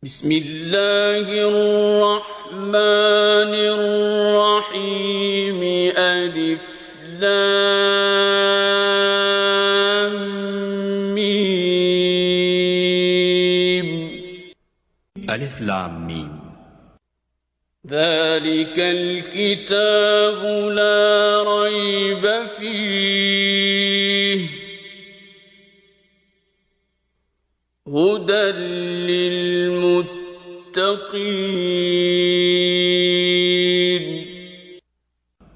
بسم اللہ الرحمن الرحیم الف لام میم الف لام میم ذلك الكتاب لا ريب فيه هدى للمتقين.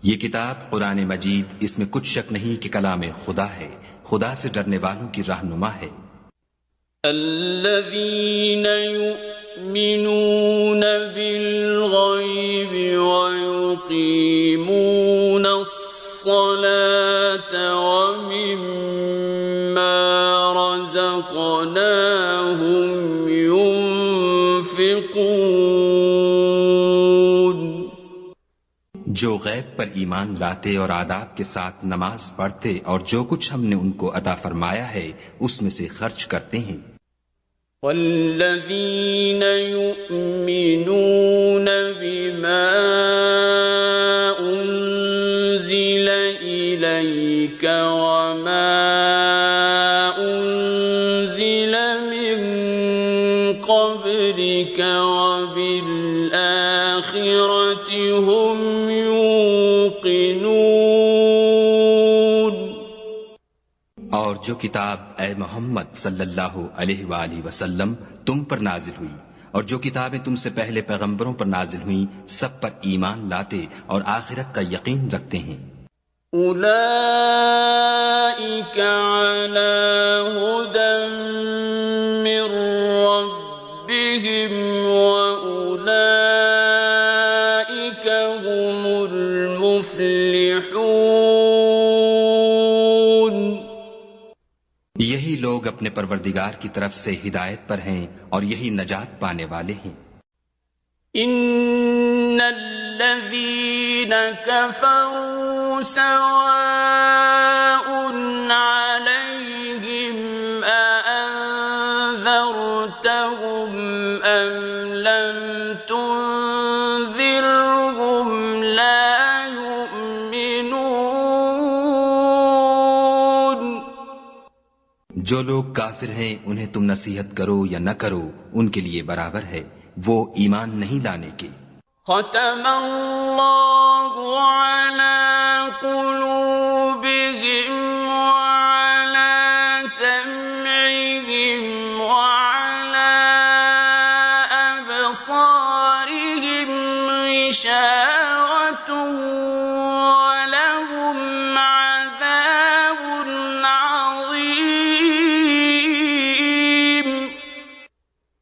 یہ کتاب قرآن مجید، اس میں کچھ شک نہیں کہ کلام خدا ہے، خدا سے ڈرنے والوں کی رہنما ہے. الذين يؤمنون بالغيب ويقيمون الصلاة ومما رزقناهم ينفقون. جو غیب پر ایمان لاتے اور آداب کے ساتھ نماز پڑھتے اور جو کچھ ہم نے ان کو عطا فرمایا ہے اس میں سے خرچ کرتے ہیں. والذین یؤمنون بما انزل الیک وما انزل من قبلک وبالآخرة هم اور جو کتاب اے محمد صلی اللہ علیہ وآلہ وسلم تم پر نازل ہوئی اور جو کتابیں تم سے پہلے پیغمبروں پر نازل ہوئیں سب پر ایمان لاتے اور آخرت کا یقین رکھتے ہیں. اولئک علی ھدی من ربہم واولئک هم المفلحون. یہی لوگ اپنے پروردگار کی طرف سے ہدایت پر ہیں اور یہی نجات پانے والے ہیں. ان الذین کفروا سواء علیہم اانذرتہم ام لم تنذرہم لا یؤمنون. جو لوگ کافر ہیں انہیں تم نصیحت کرو یا نہ کرو ان کے لیے برابر ہے، وہ ایمان نہیں لانے کے. ختم اللہ علی قلوبہم وعلی سمعہم وعلی ابصارہم غشاوۃ ولہم عذاب عظیم.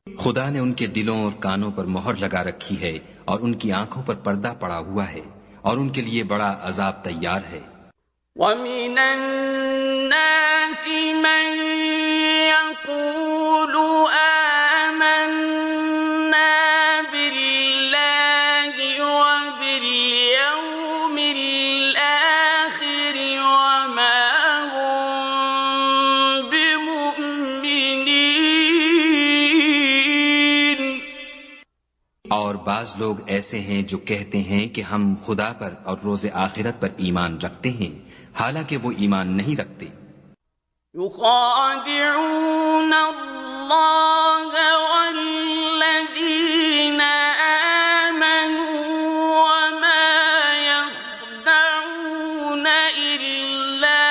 خدا نے ان کے دلوں اور کانوں پر مہر لگا رکھی ہے اور ان کی آنکھوں پر پردہ پڑا ہوا ہے اور ان کے لیے بڑا عذاب تیار ہے. وَمِنَ النَّاسِ مَن يَقُولُ آمَنَّا بِاللَّهِ وَبِالْيَوْمِ الْآخِرِ وَمَا هُم بِمُؤْمِنِينَ. اور بعض لوگ ایسے ہیں جو کہتے ہیں کہ ہم خدا پر اور روز آخرت پر ایمان رکھتے ہیں، حالانکہ وہ ایمان نہیں رکھتے. يخادعون اللہ والذین آمنوا وما يخدعون إلا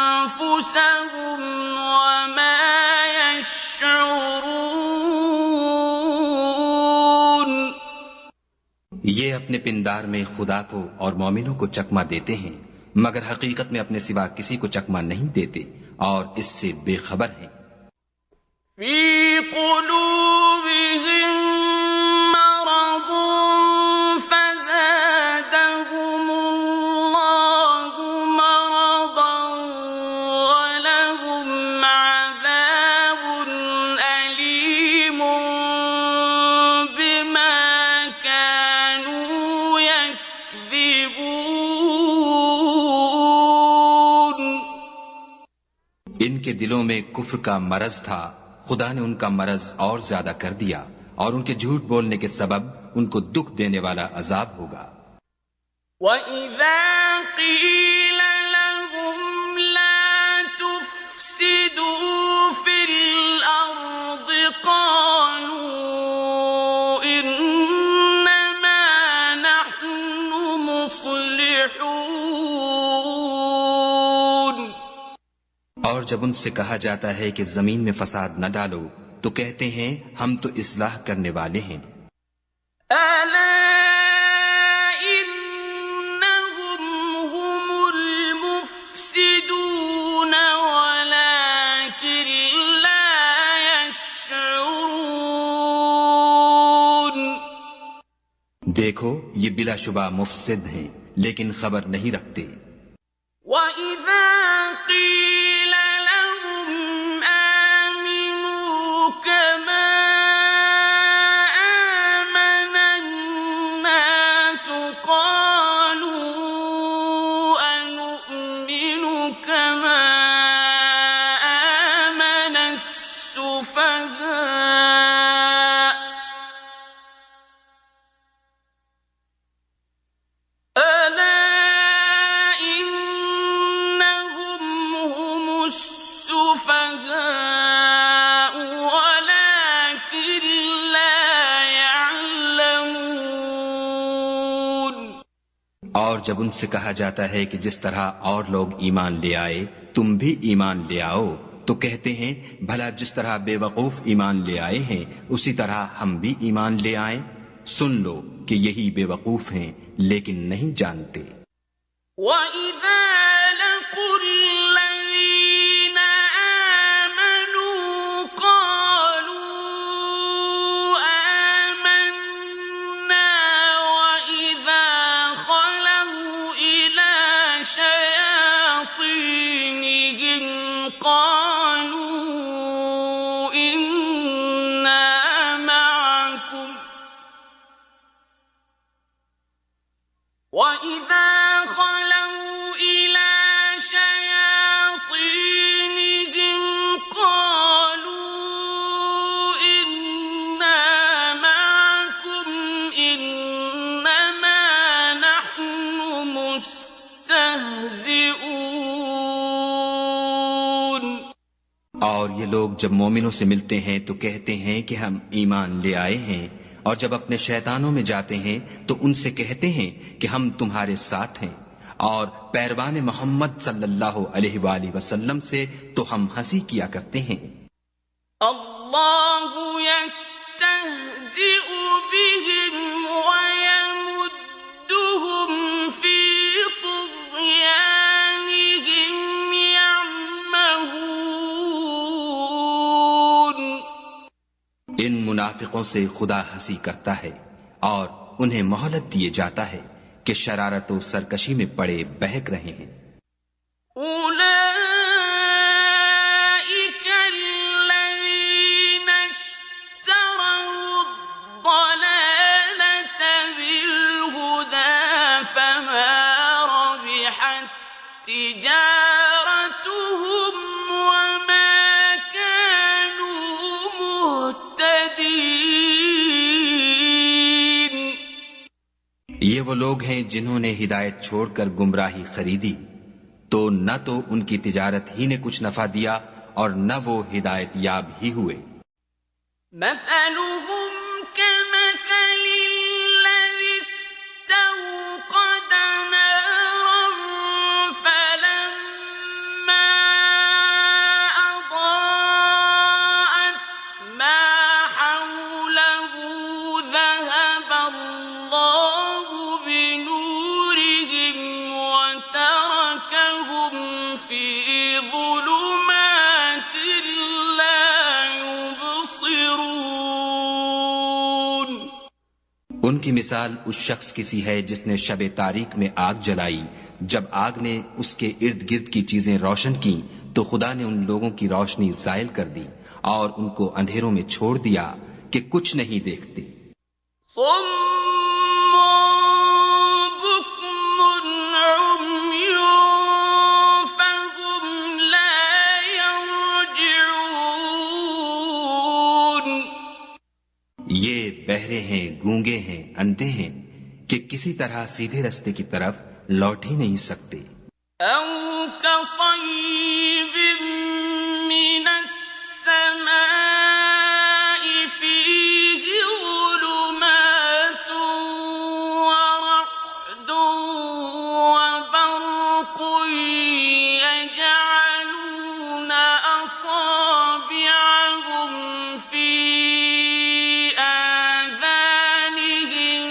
أنفسهم وما يشعرون. یہ اپنے پندار میں خدا کو اور مومنوں کو چکما دیتے ہیں مگر حقیقت میں اپنے سوا کسی کو چکما نہیں دیتے اور اس سے بے خبر ہیں. فی قلوبہم مرض فزادہم اللہ مرضا ولہم عذاب علیم بما كانوا یکذبون. ان کے دلوں میں کفر کا مرض تھا خدا نے ان کا مرض اور زیادہ کر دیا اور ان کے جھوٹ بولنے کے سبب ان کو دکھ دینے والا عذاب ہوگا۔ وَإِذَا قِيلَ لَهُمْ لَا تُفْسِدُوا فِي الْأَرْضِ قَالُوا إِنَّمَا نَحْنُ مُصْلِحُونَ۔ اور جب ان سے کہا جاتا ہے کہ زمین میں فساد نہ ڈالو تو کہتے ہیں ہم تو اصلاح کرنے والے ہیں۔ أَلَا إِنَّهُمْ هُمُ الْمُفْسِدُونَ وَلَكِنْ لَا يَشْعُرُونَ۔ دیکھو یہ بلا شبہ مفسد ہیں لیکن خبر نہیں رکھتے۔ وَإِذَا قِيلَ لَهُمْ آمِنُوا كَمَا آمَنَ النَّاسُ قَالُوا أَنُؤْمِنُ كَمَا آمَنَ السُّفَهَاءُ أَلَا إِنَّهُمْ هُمُ السُّفَهَاءُ وَلَكِنْ لَا يَعْلَمُونَ۔ اور جب ان سے کہا جاتا ہے کہ جس طرح اور لوگ ایمان لے آئے تم بھی ایمان لے آؤ تو کہتے ہیں بھلا جس طرح بے وقوف ایمان لے آئے ہیں اسی طرح ہم بھی ایمان لے آئیں۔ سن لو کہ یہی بے وقوف ہیں لیکن نہیں جانتے۔ وَإِذَا لَقُوا الَّذِينَ آمَنُوا قَالُوا آمَنَّا وَإِذَا خَلَوْا إِلَى شَيَاطِينِهِمْ قَالُوا إِنَّا مَعَكُمْ وَإِذَا خَلَوْا إِلَى شَيَاطِينِهِمْ قَالُوا إِنَّا مَعَكُمْ إِنَّمَا نَحْنُ مُسْتَهْزِئُونَ۔ اور یہ لوگ جب مومنوں سے ملتے ہیں تو کہتے ہیں کہ ہم ایمان لے آئے ہیں، اور جب اپنے شیطانوں میں جاتے ہیں تو ان سے کہتے ہیں کہ ہم تمہارے ساتھ ہیں، اور پیروان محمد صلی اللہ علیہ وآلہ وسلم سے تو ہم ہنسی کیا کرتے ہیں۔ اللہ يستهزئ بهم ويمدهم في طغيانهم يعمهون۔ ان منافقوں سے خدا ہنسی کرتا ہے اور انہیں مہلت دیے جاتا ہے کہ شرارت و سرکشی میں پڑے بہک رہے ہیں۔ أولئك الذين اشتروا الضلالة بالهدى فما ربحت تجارتهم وما كانوا مهتدين۔ یہ وہ لوگ ہیں جنہوں نے ہدایت چھوڑ کر گمراہی خریدی، تو نہ تو ان کی تجارت ہی نے کچھ نفع دیا اور نہ وہ ہدایت یاب ہی ہوئے۔ مثلهم كمثل الذي استوقد نارا فلما أضاءت ما حوله ذهب الله بنورهم وتركهم في ظلمات لا يبصرون۔ ان کی مثال اس شخص کی سی ہے جس نے شب تاریک میں آگ جلائی، جب آگ نے اس کے ارد گرد کی چیزیں روشن کی تو خدا نے ان لوگوں کی روشنی زائل کر دی اور ان کو اندھیروں میں چھوڑ دیا کہ کچھ نہیں دیکھتے۔ صم بكم عمي فهم لا يرجعون۔ یہ بہرے ہیں، گونگے ہیں، اندھے ہیں کہ کسی طرح سیدھے رستے کی طرف لوٹ ہی نہیں سکتے. أو كصيب من السماء فيه ظلمات ورعد وبرق يجعلون أصابعهم في آذانهم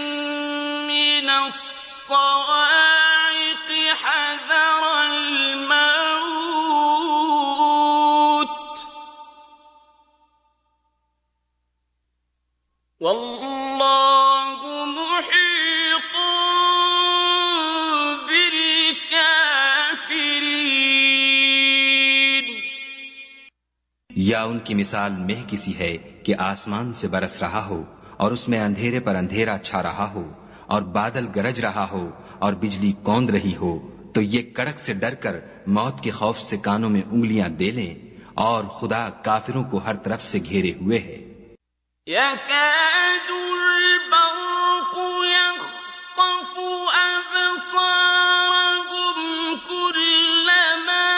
من الصواعق حذر الموت والله محيط بالكافرين. یا ان کی مثال میں کسی ہے کہ آسمان سے برس رہا ہو اور اس میں اندھیرے پر اندھیرا چھا رہا ہو اور بادل گرج رہا ہو اور بجلی کوند رہی ہو تو یہ کڑک سے ڈر کر موت کے خوف سے کانوں میں انگلیاں دے لیں، اور خدا کافروں کو ہر طرف سے گھیرے ہوئے ہے. يكاد البرق يخطف أبصارهم كلما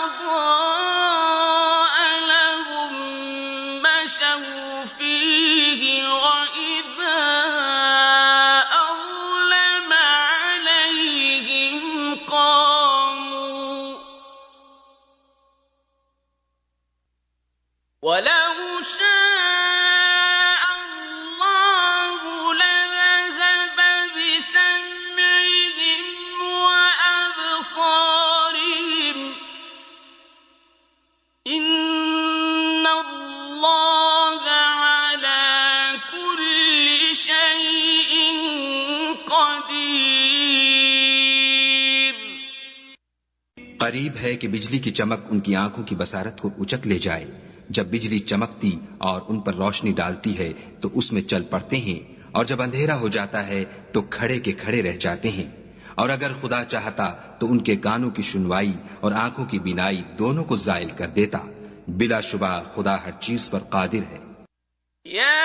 أضاء لهم مشوا فيه وإذا أظلم عليهم قاموا ولو شاء الله لذهب بسمعهم وأبصارهم إن الله على كل شيء قدير. قریب ہے کہ بجلی کی چمک ان کی آنکھوں کی بصارت کو اچک لے جائے. جب بجلی چمکتی اور ان پر روشنی ڈالتی ہے تو اس میں چل پڑتے ہیں، اور جب اندھیرا ہو جاتا ہے تو کھڑے کے کھڑے رہ جاتے ہیں. اور اگر خدا چاہتا تو ان کے کانوں کی سنوائی اور آنکھوں کی بینائی دونوں کو زائل کر دیتا. بلا شبہ خدا ہر چیز پر قادر ہے. يا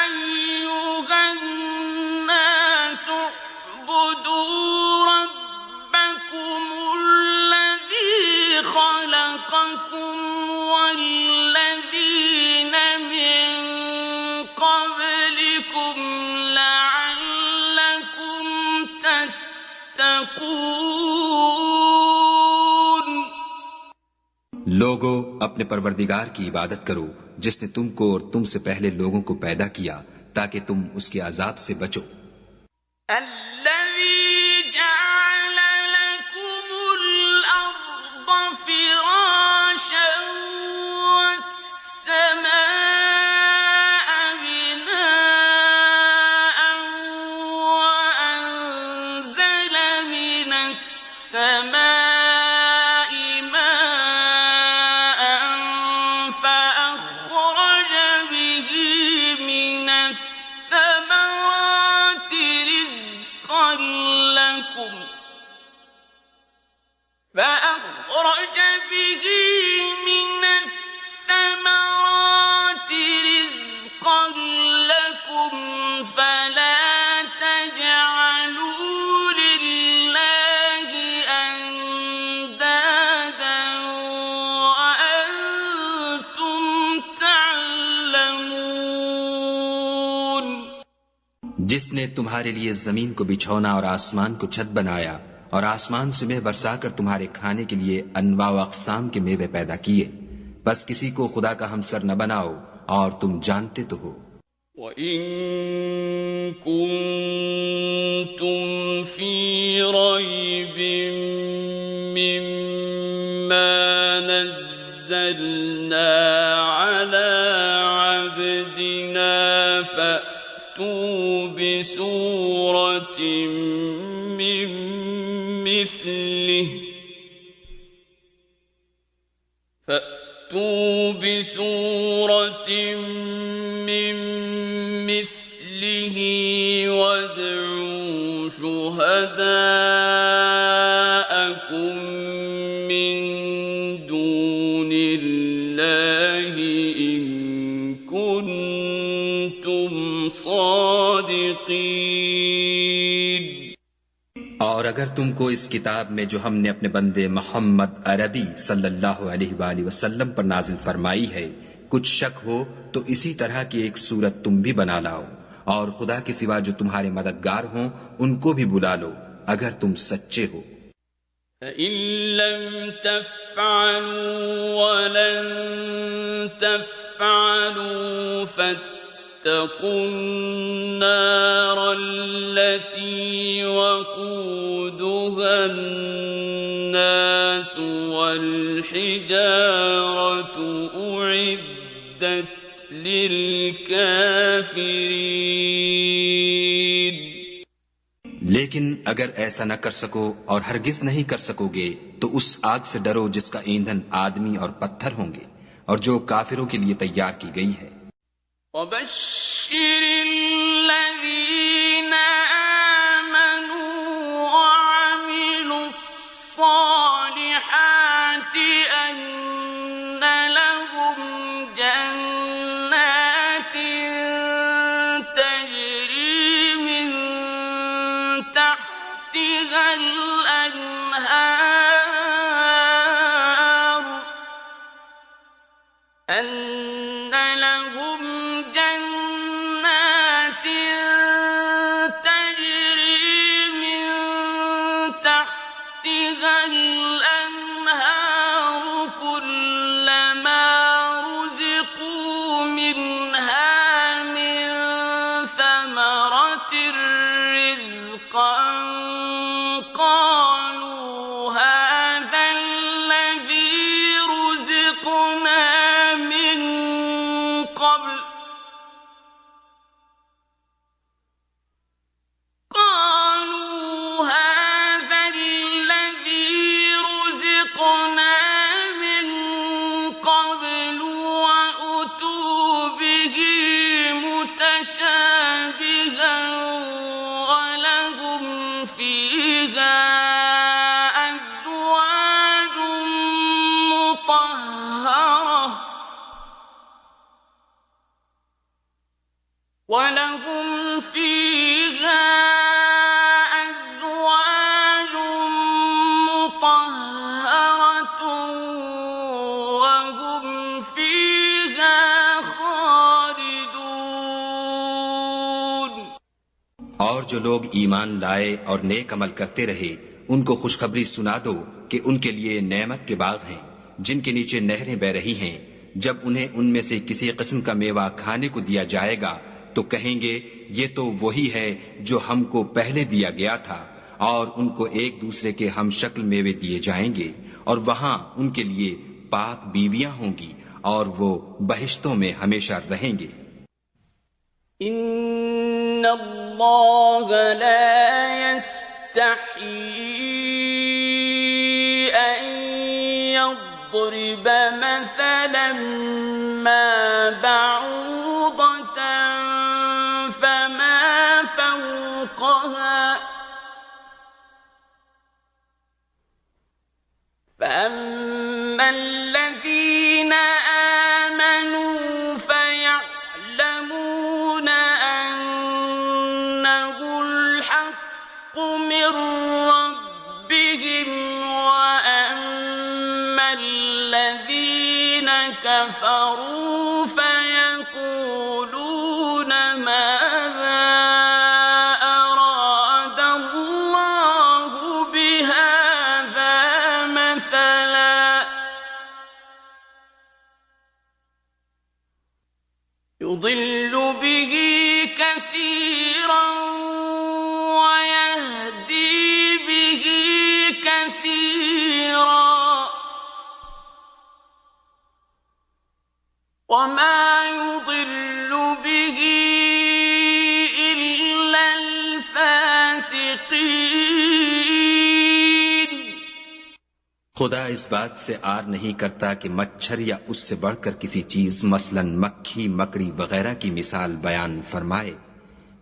أيها الناس اعبدوا ربكم الذي خلقكم والذين من قبلكم لعلكم تتقون. لوگو اپنے پروردگار کی عبادت کرو جس نے تم کو اور تم سے پہلے لوگوں کو پیدا کیا تاکہ تم اس کے عذاب سے بچو. الذي جعل لكم الأرض فراشا والسماء بناء وأنزل من السماء ماء فأخرج به من الثمرات رزقا لكم فلا تجعلوا لله أندادا وأنتم تعلمون. جس نے تمہارے لیے زمین کو بچھونا اور آسمان کو چھت بنایا اور آسمان سے مے برسا کر تمہارے کھانے کے لیے انواع و اقسام کے میوے پیدا کیے، بس کسی کو خدا کا ہمسر نہ بناؤ اور تم جانتے تو ہو. وَإِن كُنتُمْ فِي رَيْبٍ مِّمَّا نَزَّلْنَا عَلَىٰ عَبْدِنَا فَأْتُوا بِسُورَةٍ مِّن مثله وادعوا شهداءكم من دون الله إن صادقين. اور اگر تم کو اس کتاب میں جو ہم نے اپنے بندے محمد عربی صلی اللہ علیہ وآلہ وسلم پر نازل فرمائی ہے کچھ شک ہو تو اسی طرح کی ایک صورت تم بھی بنا لاؤ، اور خدا کے سوا جو تمہارے مددگار ہوں ان کو بھی بلا لو اگر تم سچے ہو. فَإِن لَّمْ تَفْعَلُوا وَلَن تَفْعَلُوا فَاتَّقُوا النَّارَ الَّتِي وَقُودُهَا النَّاسُ وَالْحِجَارَةُ أُعِدَّتْ لِلْكَافِرِينَ. لیکن اگر ایسا نہ کر سکو اور ہرگز نہیں کر سکو گے تو اس آگ سے ڈرو جس کا ایندھن آدمی اور پتھر ہوں گے اور جو کافروں کے لیے تیار کی گئی ہے. وَبَشِّرِ الَّذِينَ آمَنُوا وَعَمِلُوا الصَّالِحَاتِ أَنَّ لَهُمْ جَنَّاتٍ تَجْرِي مِن تَحْتِهَا الْأَنْهَارُ كلما رزقوا منها من ثمرة رزقا قالوا هذا الذي رزقنا من قبل وأتوا به متشابها ولهم فيها أزواج مطهرة وهم فيها خالدون. اور جو لوگ ایمان لائے اور نیک عمل کرتے رہے ان کو خوشخبری سنا دو کہ ان کے لیے نعمت کے باغ ہیں جن کے نیچے نہریں بہ رہی ہیں. جب انہیں ان میں سے کسی قسم کا میوہ کھانے کو دیا جائے گا تو کہیں گے یہ تو وہی ہے جو ہم کو پہلے دیا گیا تھا، اور ان کو ایک دوسرے کے ہم شکل میوے دیے جائیں گے اور وہاں ان کے لیے پاک بیویاں ہوں گی اور وہ بہشتوں میں ہمیشہ رہیں گے. ان اللہ لا يستحيي ان يضرب مثلا ما بعوضة فما فوقها فأما الذين آمنوا فيعلمون أنه الحق من ربهم وأما الذين كفروا فيقولون ماذا أراد الله بهذا مثلا يضل به كثيرا ويهدي به كثيرا وما يضل به إلا الفاسقين. خدا اس بات سے آر نہیں کرتا کہ مچھر یا اس سے بڑھ کر کسی چیز مثلا مکھی مکڑی وغیرہ کی مثال بیان فرمائے.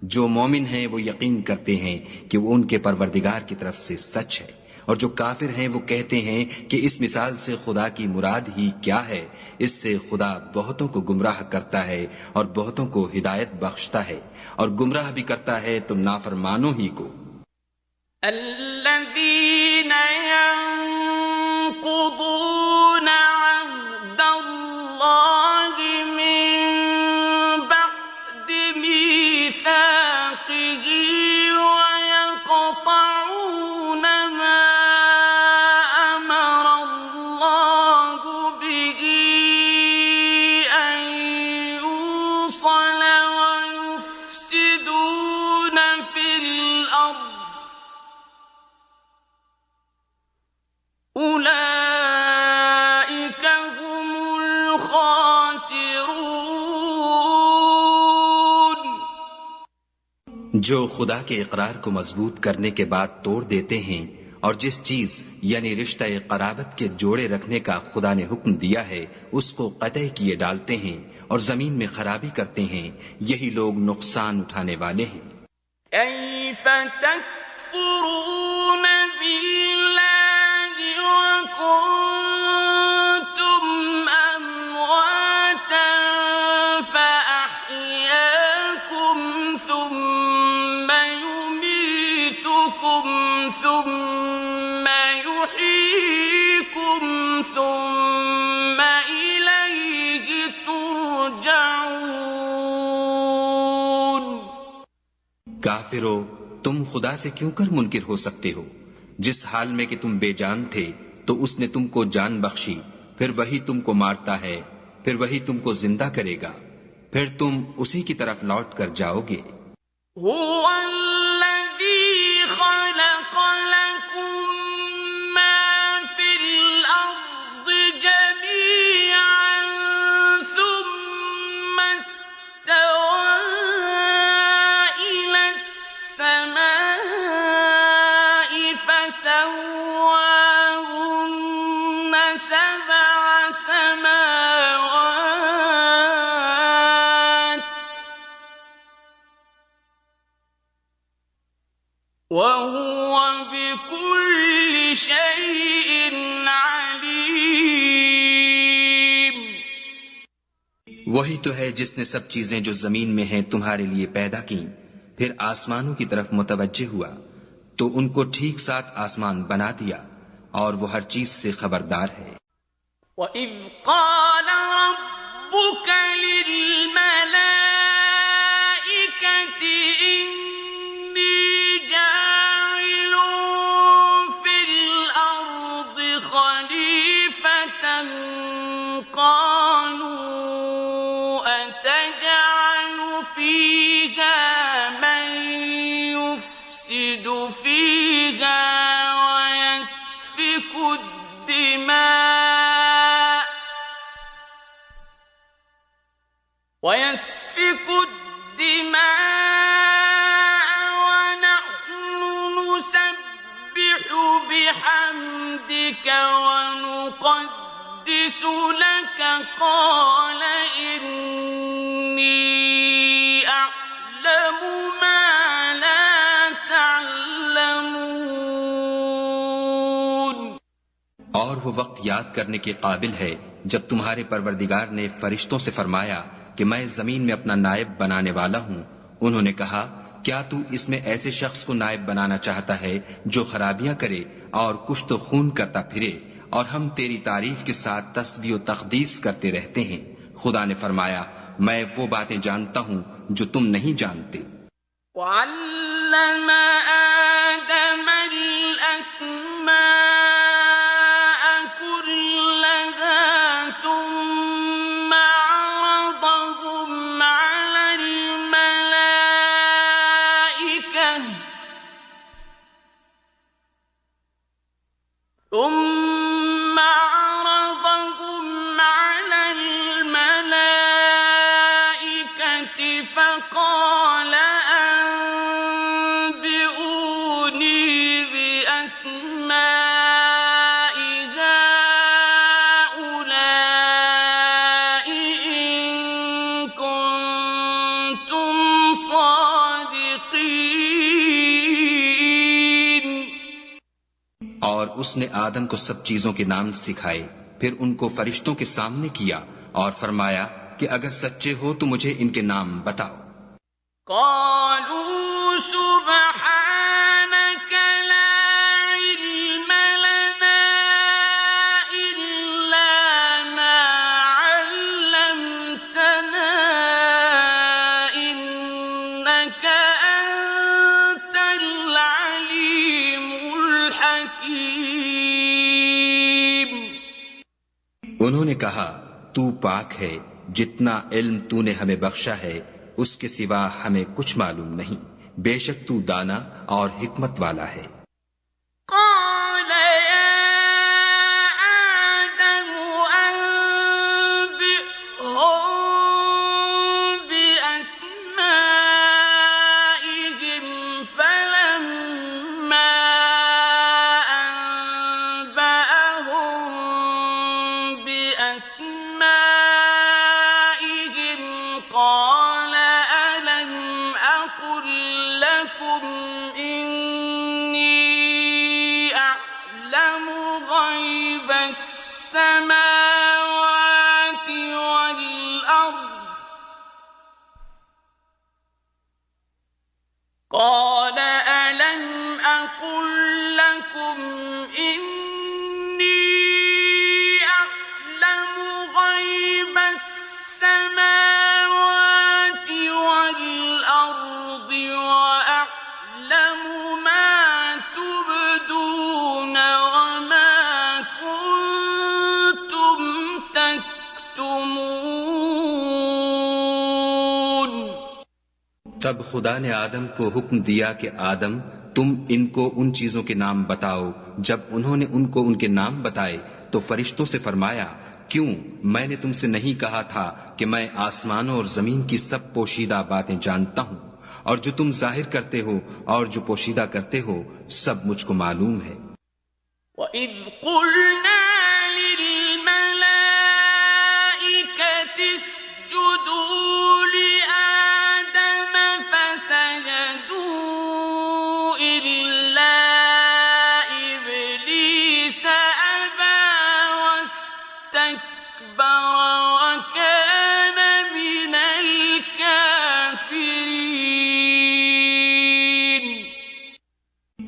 جو مومن ہیں وہ یقین کرتے ہیں کہ وہ ان کے پروردگار کی طرف سے سچ ہے، اور جو کافر ہیں وہ کہتے ہیں کہ اس مثال سے خدا کی مراد ہی کیا ہے؟ اس سے خدا بہتوں کو گمراہ کرتا ہے اور بہتوں کو ہدایت بخشتا ہے، اور گمراہ بھی کرتا ہے تم نافرمانوں ہی کو۔ الذين ينقضون عهد الله من بعد ميثاقه ويقطعون ما أمر الله به أن يوصل ويفسدون في الأرض أولئك هم الخاسرون۔ جو خدا کے اقرار کو مضبوط کرنے کے بعد توڑ دیتے ہیں اور جس چیز یعنی رشتہ قرابت کے جوڑے رکھنے کا خدا نے حکم دیا ہے اس کو قطع کیے ڈالتے ہیں اور زمین میں خرابی کرتے ہیں، یہی لوگ نقصان اٹھانے والے ہیں۔ كيف تكفرون بالله وكنتم أمواتا فأحياكم ثم يميتكم ثم يحييكم ثم إليه ترجعون۔ کافرو، تم خدا سے کیوں کر منکر ہو سکتے ہو؟ جس حال میں کہ تم بے جان تھے تو اس نے تم کو جان بخشی، پھر وہی تم کو مارتا ہے، پھر وہی تم کو زندہ کرے گا، پھر تم اسی کی طرف لوٹ کر جاؤ گے۔ هو الذي خلق لكم ما في الأرض جميعا ثم استوى إلى السماء فسواهن سبع سماوات وهو بكل شيء عليم۔ وہی تو ہے جس نے سب چیزیں جو زمین میں ہیں تمہارے لیے پیدا کی، پھر آسمانوں کی طرف متوجہ ہوا تو ان کو ٹھیک ساتھ آسمان بنا دیا، اور وہ ہر چیز سے خبردار ہے۔ وَإِذْ قَالَ رَبُّكَ لِلْمَلَائِكَةِ إِنِّي جَاعِلٌ فِي الْأَرْضِ خَلِيفَةً قَالُوا أَتَجْعَلُ فِيهَا مَن يُفْسِدُ فِيهَا وَيَسْفِكُ الدِّمَاءَ وَنَحْنُ نُسَبِّحُ بِحَمْدِكَ وَنُقَدِّسُ لَكَ قَالَ إِنِّي أَعْلَمُ مَا لَا تَعْلَمُونَ۔ اور وہ وقت یاد کرنے کے قابل ہے جب تمہارے پروردگار نے فرشتوں سے فرمایا کہ میں زمین میں اپنا نائب بنانے والا ہوں۔ انہوں نے کہا، کیا تو اس میں ایسے شخص کو نائب بنانا چاہتا ہے جو خرابیاں کرے اور کشت و خون کرتا پھرے، اور ہم تیری تعریف کے ساتھ تسبیح و تقدیس کرتے رہتے ہیں۔ خدا نے فرمایا، میں وہ باتیں جانتا ہوں جو تم نہیں جانتے۔ وَعَلَّمَ آدَمَ الْأَسْمَاءَ ثم عرضهم على الملائكة فقال أنبئوني بأسماء هؤلاء إن كنتم صادقين۔ اس نے آدم کو سب چیزوں کے نام سکھائے، پھر ان کو فرشتوں کے سامنے کیا اور فرمایا کہ اگر سچے ہو تو مجھے ان کے نام بتاؤ۔ قالوا سبحانك لا علم لنا إلا ما علمتنا إنك أنت العليم الحكيم۔ انہوں نے کہا تو پاک ہے، جتنا علم تو نے ہمیں بخشا ہے اس کے سوا ہمیں کچھ معلوم نہیں، بے شک تو دانا اور حکمت والا ہے۔ قال يا آدم أنبئهم بأسمائهم فلما أنبأهم بأسمائهم قال ألم أقل لكم إني أعلم غيب السماوات والأرض قال ألم أقل لكم إني أعلم غيب السماوات والأرض وأعلم ما تبدون وما كنتم تكتمون۔ تب خدا نے آدم کو حکم دیا کہ آدم تم ان کو ان چیزوں کے نام بتاؤ۔ جب انہوں نے ان کو ان کے نام بتائے تو فرشتوں سے فرمایا کیوں میں نے تم سے نہیں کہا تھا کہ میں آسمانوں اور زمین کی سب پوشیدہ باتیں جانتا ہوں، اور جو تم ظاہر کرتے ہو اور جو پوشیدہ کرتے ہو سب مجھ کو معلوم ہے۔ وَإِذْ قُلْنَا لِلْمَلَائِكَةِ اسْجُدُوا لِآدَمَ فَسَجَدُوا إِلَّا إِبْلِيسَ أَبَى وَاسْتَكْبَرَ وَكَانَ مِنَ الْكَافِرِينَ۔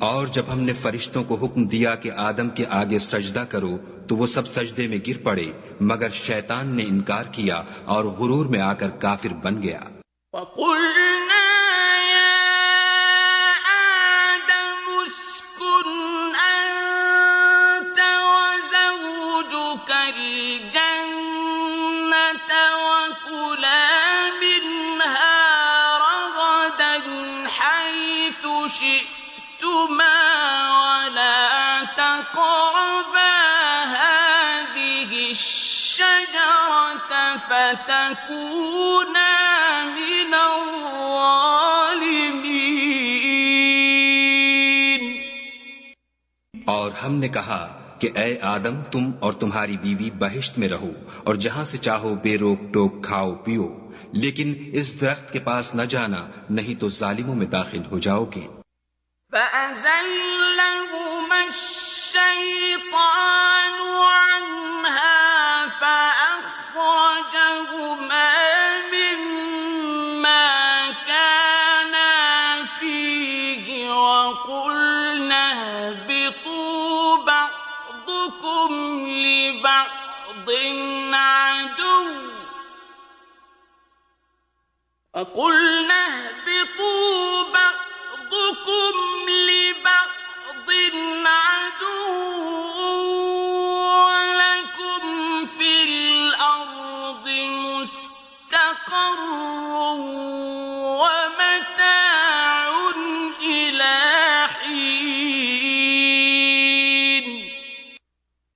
اور جب ہم نے فرشتوں کو حکم دیا کہ آدم کے آگے سجدہ کرو تو وہ سب سجدے میں گر پڑے، مگر شیطان نے انکار کیا اور غرور میں آ کر کافر بن گیا۔ وَقُلْنَا يَا آدَمُ اسْكُنْ أَنْتَ وَزَوْجُكَ الْجَنَّةَ وَكُلَا مِنْهَا رَغَدًا حَيْثُ شِئْتُمَا وَلَا تَقْرَبَا هَٰذِهِ الشَّجَرَةَ فَتَكُونَا مِنَ الظَّالِمِينَ۔ اور ہم نے کہا کہ اے آدم تم اور تمہاری بیوی بہشت میں رہو اور جہاں سے چاہو بے روک ٹوک کھاؤ پیو، لیکن اس درخت کے پاس نہ جانا نہیں تو ظالموں میں داخل ہو جاؤ گے۔ فَأَزَلَّهُمَا الشَّيْطَانُ عَنْهَا فَأَخْرَجَهُمَا مِمَّا كَانَا فِيهِ وَقُلْنَا اهْبِطُوا بَعْضُكُمْ لِبَعْضٍ عَدُوٌّ وَلَكُمْ فِي الْأَرْضِ مُسْتَقَرٌّ وَمَتَاعٌ إِلَىٰ حِينٍ۔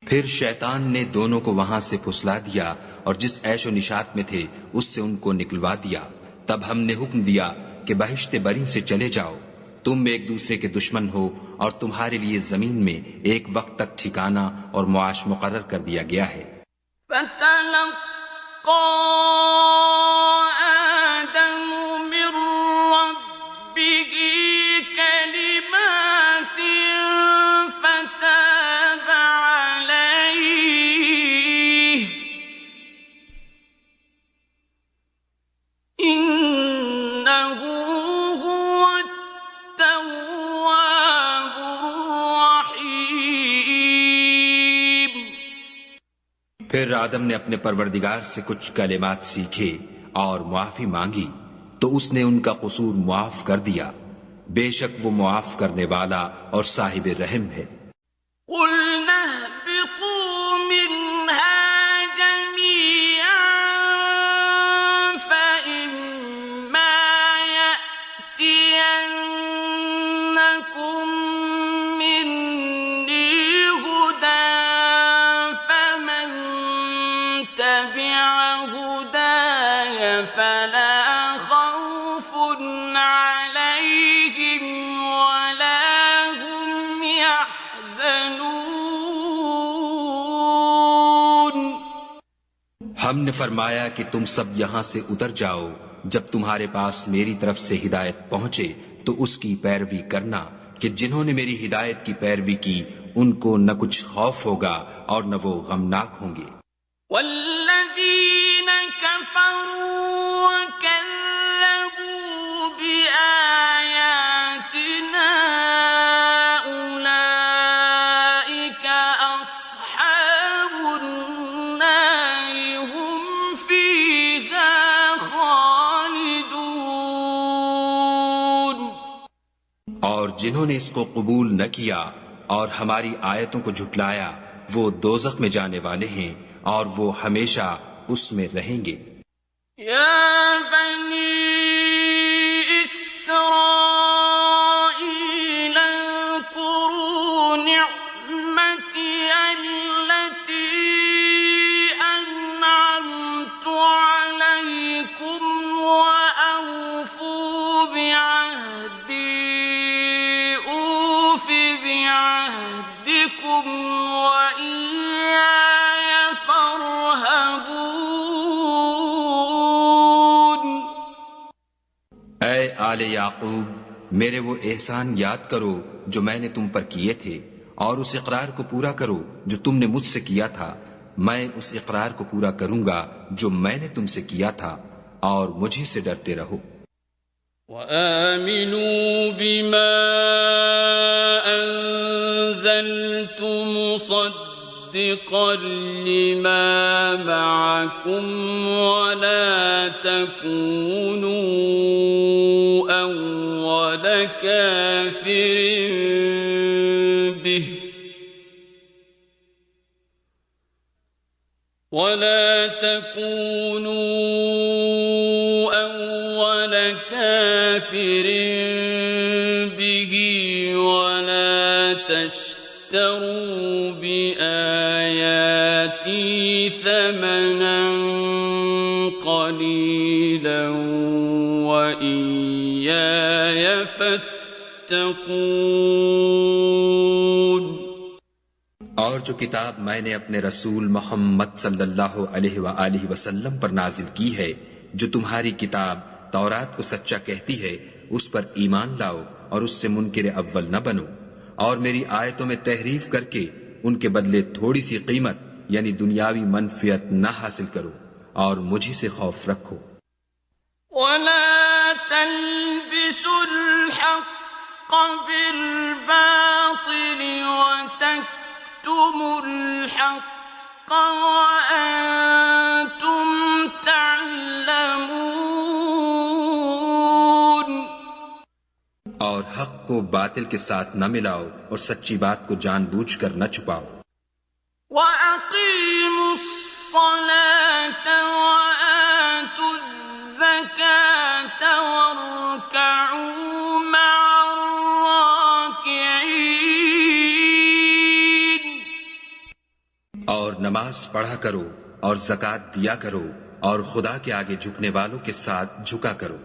پھر شیطان نے دونوں کو وہاں سے پھسلا دیا اور جس عیش و نشاط میں تھے اس سے ان کو نکلوا دیا۔ تب ہم نے حکم دیا کہ بہشت بری سے چلے جاؤ، تم ایک دوسرے کے دشمن ہو اور تمہارے لیے زمین میں ایک وقت تک ٹھکانہ اور معاش مقرر کر دیا گیا ہے۔ فَتَلَقَّىٰ آدَمُ مِن رَّبِّهِ كَلِمَاتٍ فَتَابَ پھر آدم نے اپنے پروردگار سے کچھ کلمات سیکھے اور معافی مانگی تو اس نے ان کا قصور معاف کر دیا، بے شک وہ معاف کرنے والا اور صاحب رحم ہے۔ قُلْنَا اهْبِطُوا مِنْهَا جَمِيعًا فَإِمَّا يَأْتِيَنَّكُم مِّنِّي هُدًى فَمَن تَبِعَ هُدَايَ فَلَا خَوْفٌ عَلَيْهِمْ وَلَا هُمْ يَحْزَنُونَ۔ ہم نے فرمایا کہ تم سب یہاں سے اتر جاؤ، جب تمہارے پاس میری طرف سے ہدایت پہنچے تو اس کی پیروی کرنا کہ جنہوں نے میری ہدایت کی پیروی کی ان کو نہ کچھ خوف ہوگا اور نہ وہ غمناک ہوں گے۔ والذین کفروا وکذبوا بآیاتنا اولئک اصحاب النار هم فیہا خالدون۔ اور جنہوں نے اس کو قبول نہ کیا اور ہماری آیتوں کو جھٹلایا وہ دوزخ میں جانے والے ہیں اور وہ ہمیشہ اس میں رہیں گے۔ یا بنی اسرائیل اذکروا نعمتی التي انعمت علیکم واوفوا بعہدی اوف بعہدکم وإیایا فارہبون۔ اے آل یعقوب، میرے وہ احسان یاد کرو جو میں نے تم پر کیے تھے، اور اس اقرار کو پورا کرو جو تم نے مجھ سے کیا تھا۔ میں اس اقرار کو پورا کروں گا جو میں نے تم سے کیا تھا، اور مجھے سے ڈرتے رہو۔ وآمنوا بما أنزلت مصدقا لما معكم ولا تكونوا أول كافر به ولا تكونوا أول كافر به ولا تشتروا بآياتي ثمنا قليلا وإياي فاتقون۔ اور جو کتاب میں نے اپنے رسول محمد صلی اللہ علیہ وآلہ وسلم پر نازل کی ہے، جو تمہاری کتاب تورات کو سچا کہتی ہے، اس پر ایمان لاؤ اور اس سے منکر اول نہ بنو، اور میری آیتوں میں تحریف کر کے ان کے بدلے تھوڑی سی قیمت یعنی دنیاوی منفعت نہ حاصل کرو، اور مجھے سے خوف رکھو۔ ولا تلبسوا الحق بالباطل وتكتموا الحق وأنتم تعلمون۔ اور حق کو باطل کے ساتھ نہ ملاؤ اور سچی بات کو جان بوجھ کر نہ چھپاؤ۔ وَأَقِيمُوا الصَّلَاةَ وَآتُوا الزَّكَاةَ وَارْكَعُوا مَعَ الرَّاكِعِينَ۔ اور نماز پڑھا کرو اور زکوٰۃ دیا کرو اور خدا کے آگے جھکنے والوں کے ساتھ جھکا کرو۔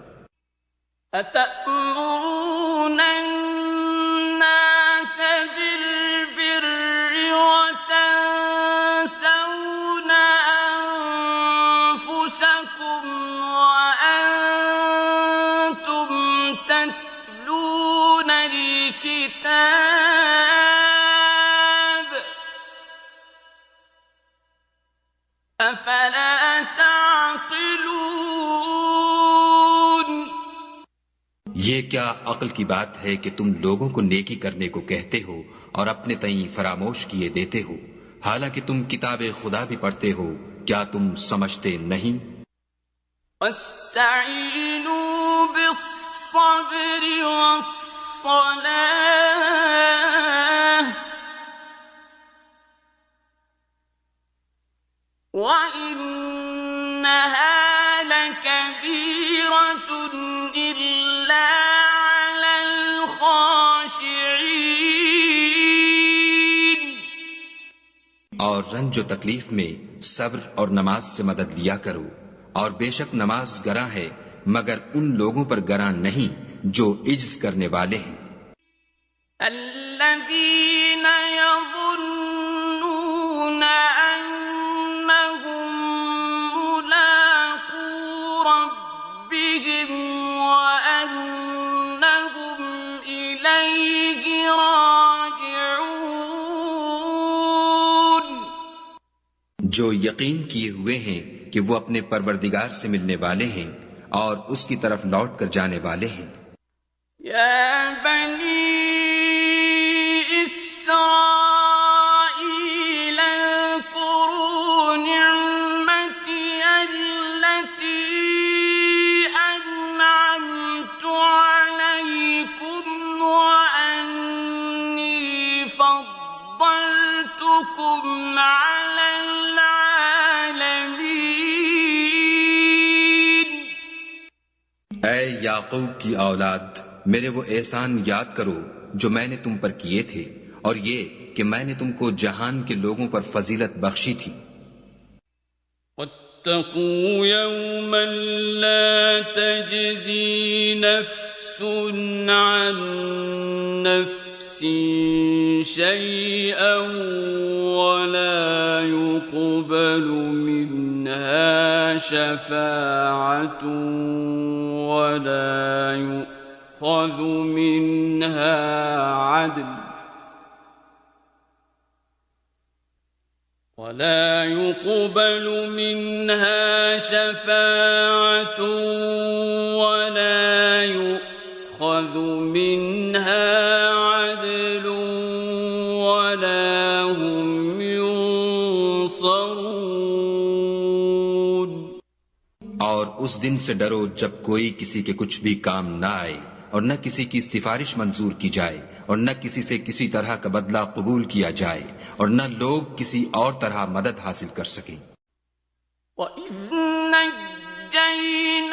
أَتَأْمُرُونَ النَّاسَ بِالْبِرِّ وَتَنسَوْنَ أَنفُسَكُمْ وَأَنتُمْ تَتْلُونَ الْكِتَابَ أَفَلَا تَعْقِلُونَ۔ یہ کیا عقل کی بات ہے کہ تم لوگوں کو نیکی کرنے کو کہتے ہو اور اپنے تئیں فراموش کیے دیتے ہو؟ حالانکہ تم کتاب خدا بھی پڑھتے ہو، کیا تم سمجھتے نہیں؟ وَاسْتَعِينُوا بِالصَّبْرِ وَالصَّلَاةِ وَإِنَّهَا لَكَبِيرَةٌ إِلَّا عَلَى الْخَاشِعِينَ۔ اور رنج و تکلیف میں صبر اور نماز سے مدد لیا کرو، اور بے شک نماز گراں ہے مگر ان لوگوں پر گراں نہیں جو عجز کرنے والے ہیں۔ الذين يظنون أنهم ملاقو ربهم وأنهم إليه راجعون۔ جو یقین کیے ہوئے ہیں کہ وہ اپنے پروردگار سے ملنے والے ہیں اور اس کی طرف لوٹ کر جانے والے ہیں۔ یا بنی اسرائیل اذکروا نعمتی التي انعمت علیکم وانی فضلتکم علی العالمین۔ اے یعقوب کی اولاد، میرے وہ احسان یاد کرو جو میں نے تم پر کیے تھے، اور یہ کہ میں نے تم کو جہان کے لوگوں پر فضیلت بخشی تھی۔ واتقوا يوما لا تجزي نفس عن نفس شيئا ولا يقبل منها شفاعة ولا يؤخذ منها شفاعة ولا يؤخذ منها عدل ولا هم ينصرون۔ اور اس دن سے ڈرو جب کوئی کسی کے کچھ بھی کام نہ آئے، اور نہ کسی کی سفارش منظور کی جائے، اور نہ کسی سے کسی طرح کا بدلہ قبول کیا جائے، اور نہ لوگ کسی اور طرح مدد حاصل کر سکیں۔ وَإِذْ نَجَّيْنَاكُمْ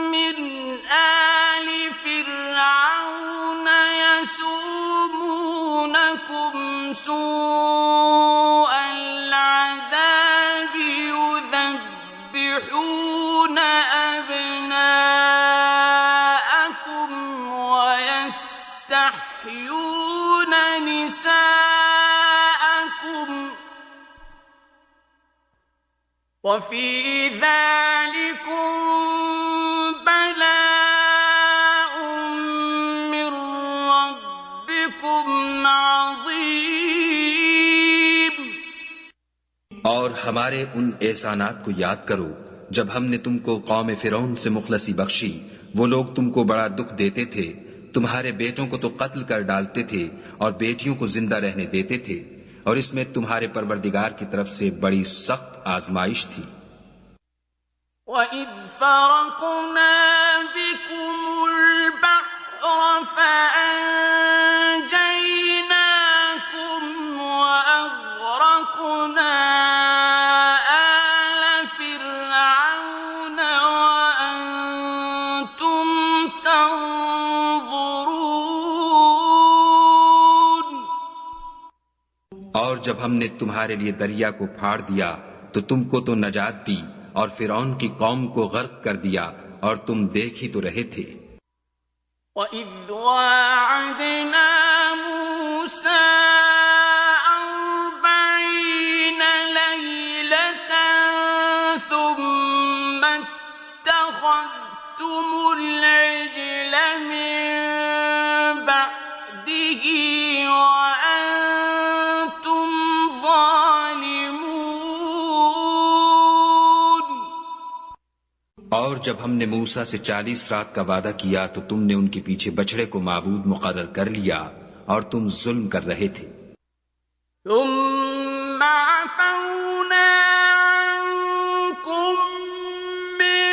مِنْ آلِ فِرْعَوْنَ يَسُومُونَكُمْ سُوءَ الْعَذَابِ يُذَبِّحُونَ أَبْنَاءَكُمْ وَيَسْتَحْيُونَ نِسَاءَكُمْ وَفِي ذَلِكُمْ بَلَاءٌ مِّن رَّبِّكُمْ عَظِيمٌ۔ اور ہمارے ان احسانات کو یاد کرو جب ہم نے تم کو قوم فرعون سے مخلصی بخشی۔ وہ لوگ تم کو بڑا دکھ دیتے تھے، تمہارے بیٹوں کو تو قتل کر ڈالتے تھے اور بیٹیوں کو زندہ رہنے دیتے تھے، اور اس میں تمہارے پروردگار کی طرف سے بڑی سخت آزمائش تھی۔ وَإِذْ فَرَقْنَا بِكُمُ الْبَحْرَ فَأَنجَيْنَاكُمْ وَأَغْرَقْنَا آلَ فِرْعَوْنَ وَأَنْتُمْ تَنظُرُونَ۔ اور جب ہم نے تمہارے لیے دریا کو پھاڑ دیا تو تم کو تو نجات دی، اور فرعون کی قوم کو غرق کر دیا، اور تم دیکھ ہی تو رہے تھے۔ وَإِذْ وَاعَدْنَا مُوسَىٰ 40 لَيْلَةً ثُمَّ اتَّخَذْتُمُ الْعِجْلَ مِن بَعْدِهِ وَأَنتُمْ ظَالِمُونَ۔ اور جب ہم نے موسیٰ سے 40 رات کا وعدہ کیا تو تم نے ان کے پیچھے بچڑے کو معبود مقرر کر لیا، اور تم ظلم کر رہے تھے۔ ثم عفونا عنكم من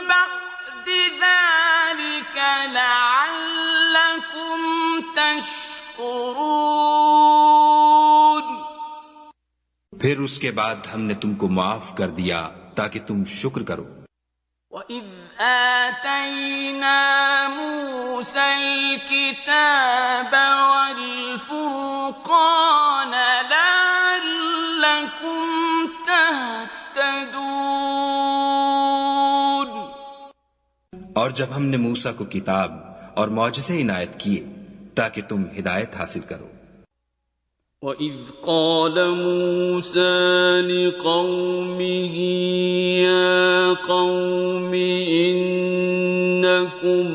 بعد ذلك لعلكم تشکرون. پھر اس کے بعد ہم نے تم کو معاف کر دیا تاکہ تم شکر کرو. وَإِذْ آتَيْنَا مُوسَى الْكِتَابَ وَالْفُرْقَانَ لَعَلَّكُمْ تَهْتَدُونَ. اور جب ہم نے موسیٰ کو کتاب اور معجزے عنایت کیے تاکہ تم ہدایت حاصل کرو. وَإِذْ قَالَ مُوسَى لِقَوْمِهِ يَا قَوْمِ إِنَّكُمْ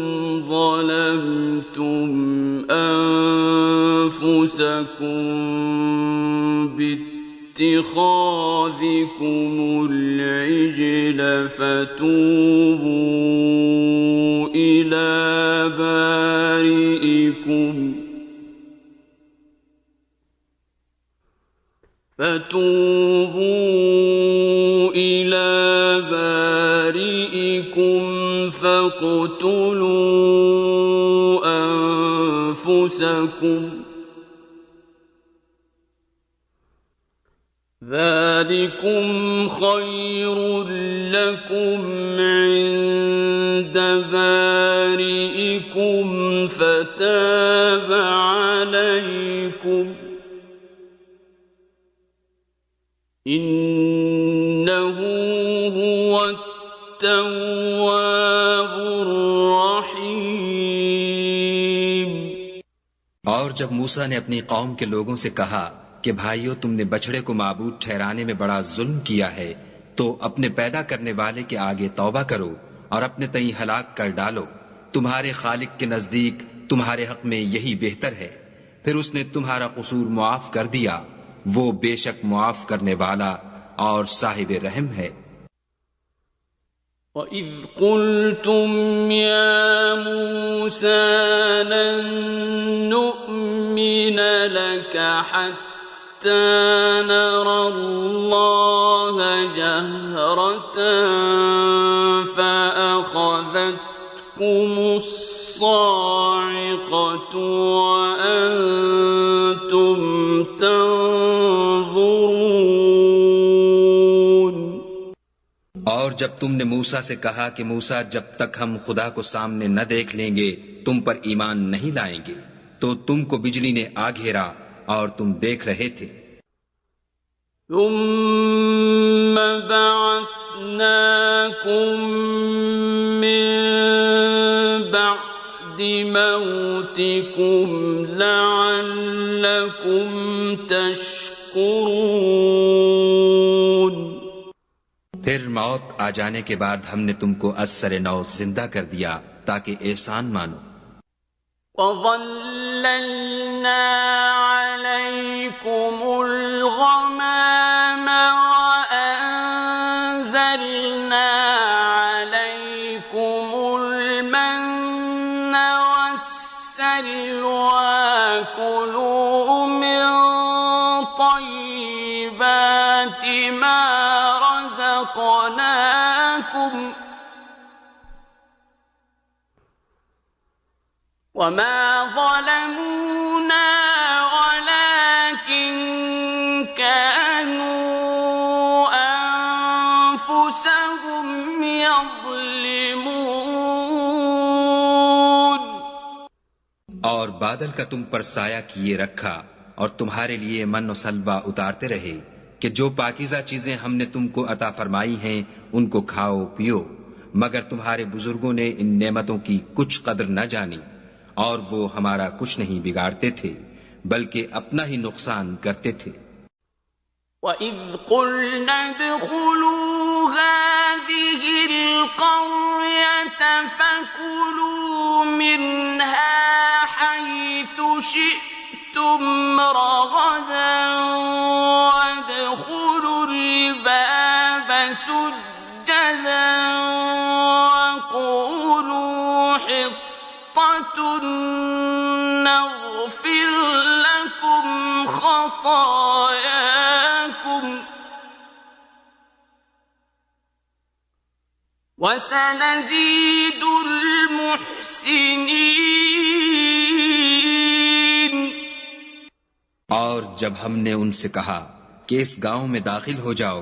ظَلَمْتُمْ أَنفُسَكُمْ بِاتِّخَاذِكُمُ الْعِجْلَ فَتُوبُوا إِلَى بارئكم فاقتلوا أنفسكم ذلكم خير لكم عند بارئكم فتاب عليكم إنه هو التواب الرحيم. اور جب موسیٰ نے اپنی قوم کے لوگوں سے کہا کہ بھائیو تم نے بچڑے کو معبود ٹھہرانے میں بڑا ظلم کیا ہے تو اپنے پیدا کرنے والے کے آگے توبہ کرو اور اپنے تئیں ہلاک کر ڈالو. تمہارے خالق کے نزدیک تمہارے حق میں یہی بہتر ہے. پھر اس نے تمہارا قصور معاف کر دیا. وہ بے شک معاف کرنے والا اور صاحب رحم ہے. وَإِذْ قُلْتُمْ يَا مُوسَى لَن نُّؤْمِنَ لَكَ حَتَّى نَرَى اللَّهَ جَهْرَةً فَأَخَذَتْكُمُ الصَّاعِقَةُ وَأَنتُمْ تَنظُرُونَ. اور جب تم نے موسیٰ سے کہا کہ موسیٰ جب تک ہم خدا کو سامنے نہ دیکھ لیں گے تم پر ایمان نہیں لائیں گے تو تم کو بجلی نے آ گھیرا اور تم دیکھ رہے تھے. ثم بعثناكم من بعد موتكم لعلكم تشكرون. پھر موت آ جانے کے بعد ہم نے تم کو از سر نو زندہ کر دیا تاکہ احسان مانو. وَظَلَّلْنَا عَلَيْكُمُ الْغَمَامَ وَأَنزَلْنَا عَلَيْكُمُ الْمَنَّ وَالسَّلْوَىٰ كُلُوا مِن طَيِّبَاتِ مَا رَزَقْنَاكُمْ وَمَا ظَلَمُونَا وَلَٰكِن كَانُوا أَنفُسَهُمْ يَظْلِمُونَ. اور بادل کا تم پر سایہ کیے رکھا اور تمہارے لیے من و سلوہ اتارتے رہے کہ جو پاکیزہ چیزیں ہم نے تم کو عطا فرمائی ہیں ان کو کھاؤ پیو، مگر تمہارے بزرگوں نے ان نعمتوں کی کچھ قدر نہ جانی اور وہ ہمارا کچھ نہیں بگاڑتے تھے بلکہ اپنا ہی نقصان کرتے تھے. وَإِذْ قُلْنَا ادْخُلُوا هَٰذِهِ الْقَرْيَةَ فَكُلُوا مِنْهَا حَيْثُ شِئْتُمْ رَغَدًا وَادْخُلُوا الْبَابَ سُجَّدًا وَقُولُوا حِطَّةٌ نَغْفِرْ لَكُمْ خَطَايَاكُمْ وَسَنَزِيدُ الْمُحْسِنِينَ۔ اور جب ہم نے ان سے کہا کہ اس گاؤں میں داخل ہو جاؤ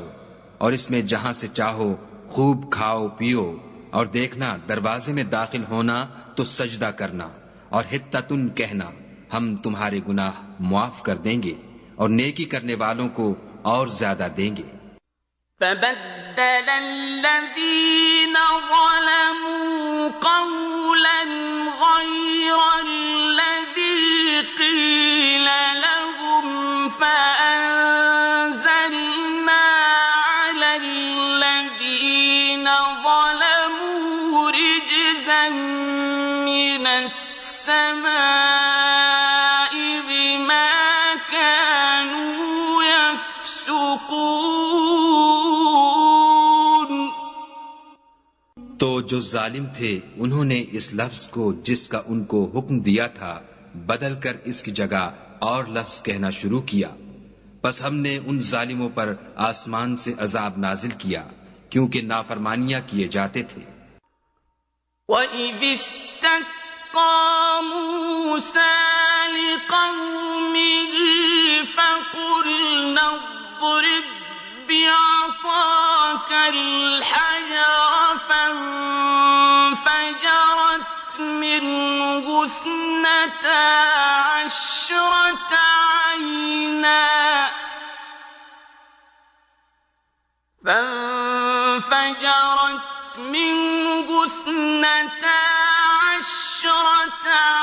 اور اس میں جہاں سے چاہو خوب کھاؤ پیو، اور دیکھنا دروازے میں داخل ہونا تو سجدہ کرنا اور حطتن کہنا، ہم تمہارے گناہ معاف کر دیں گے اور نیکی کرنے والوں کو اور زیادہ دیں گے۔ فَبَدَّلَ الَّذِينَ ظَلَمُوا قَوْلًا غَيْرَ الَّذِي قِيلَ لَهُمْ فَأَنزَلْنَا عَلَى الَّذِينَ ظَلَمُوا رِجْزًا مِّنَ السَّمَاءِ بِمَا كَانُوا يَفْسُقُونَ۔ تو جو ظالم تھے انہوں نے اس لفظ کو جس کا ان کو حکم دیا تھا بدل کر اس کی جگہ اور لفظ کہنا شروع کیا، پس ہم نے ان ظالموں پر آسمان سے عذاب نازل کیا کیونکہ نافرمانیاں کیے جاتے تھے۔ وَإِذِ اسْتَسْقَىٰ مُوسَىٰ لِقَوْمِهِ فَقُلْنَا اضْرِب بِّعَصَاكَ الْحَجَرَ فَانفَجَرَتْ مِنْهُ اثْنَتَا عَشْرَةَ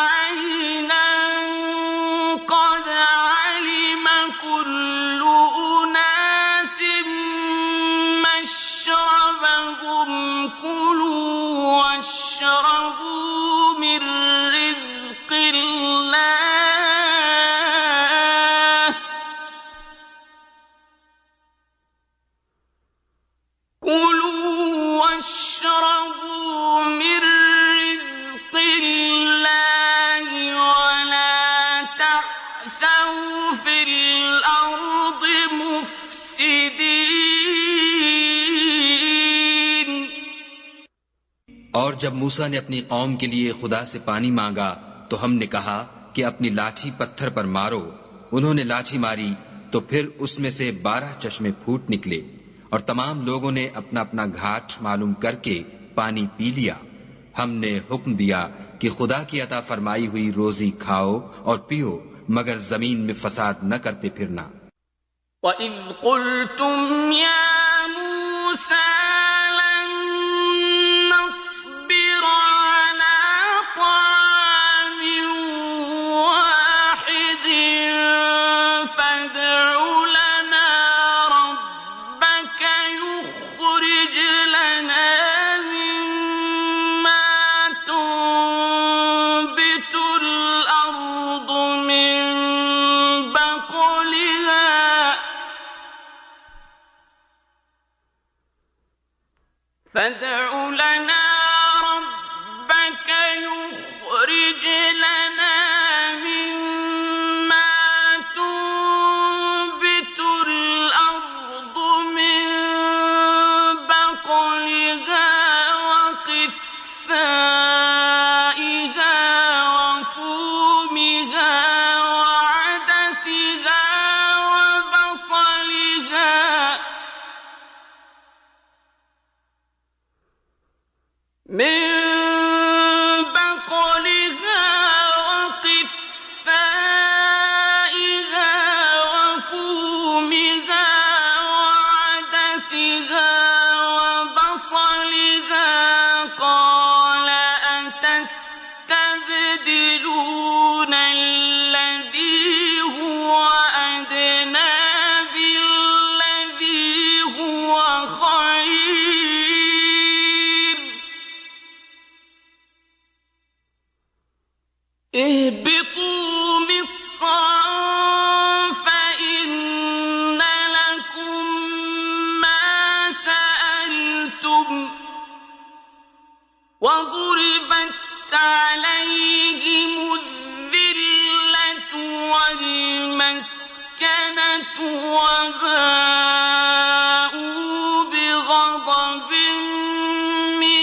عَيْنًا قَدْ عَلِمَ كُلُّ أُنَاسٍ مَّشْرَبَهُمْ كُلُوا وَاشْرَبُوا مِن رِّزْقِ اللَّهِ وَلَا تَعْثَوْا فِي الْأَرْضِ مُفْسِدِينَ۔ اور جب موسیٰ نے اپنی قوم کے لیے خدا سے پانی مانگا تو ہم نے کہا کہ اپنی لاٹھی پتھر پر مارو۔ انہوں نے لاٹھی ماری تو پھر اس میں سے 12 چشمے پھوٹ نکلے، اور تمام لوگوں نے اپنا اپنا گھاٹ معلوم کر کے پانی پی لیا۔ ہم نے حکم دیا کہ خدا کی عطا فرمائی ہوئی روزی کھاؤ اور پیو، مگر زمین میں فساد نہ کرتے پھرنا۔ وَإِذْ قُلْتُمْ يَا مُوسَىٰ لَن نَّصْبِرَ عَلَىٰ طَعَامٍ وَاحِدٍ فَادْعُ لَنَا رَبَّكَ يُخْرِجْ لَنَا مِمَّا تُنبِتُ الْأَرْضُ مِن بَقْلِهَا فَادْعُ لَنَا رَبَّكَ يُخْرِجْ لَنَا مِمَّا تُنبِتُ الْأَرْضُ مِن بَقْلِهَا وَقِثَّائِهَا وَفُومِهَا وَعَدَسِهَا وَبَصَلِهَا من بقلها وقثائها وفومها وعدسها وبصلها قال أتستبدلون الذي هو أدنى بالذي هو خير اهبطوا مصرا فإن لكم ما سألتم وضربت عليهم الذلة والمسكنة وباءوا بغضب من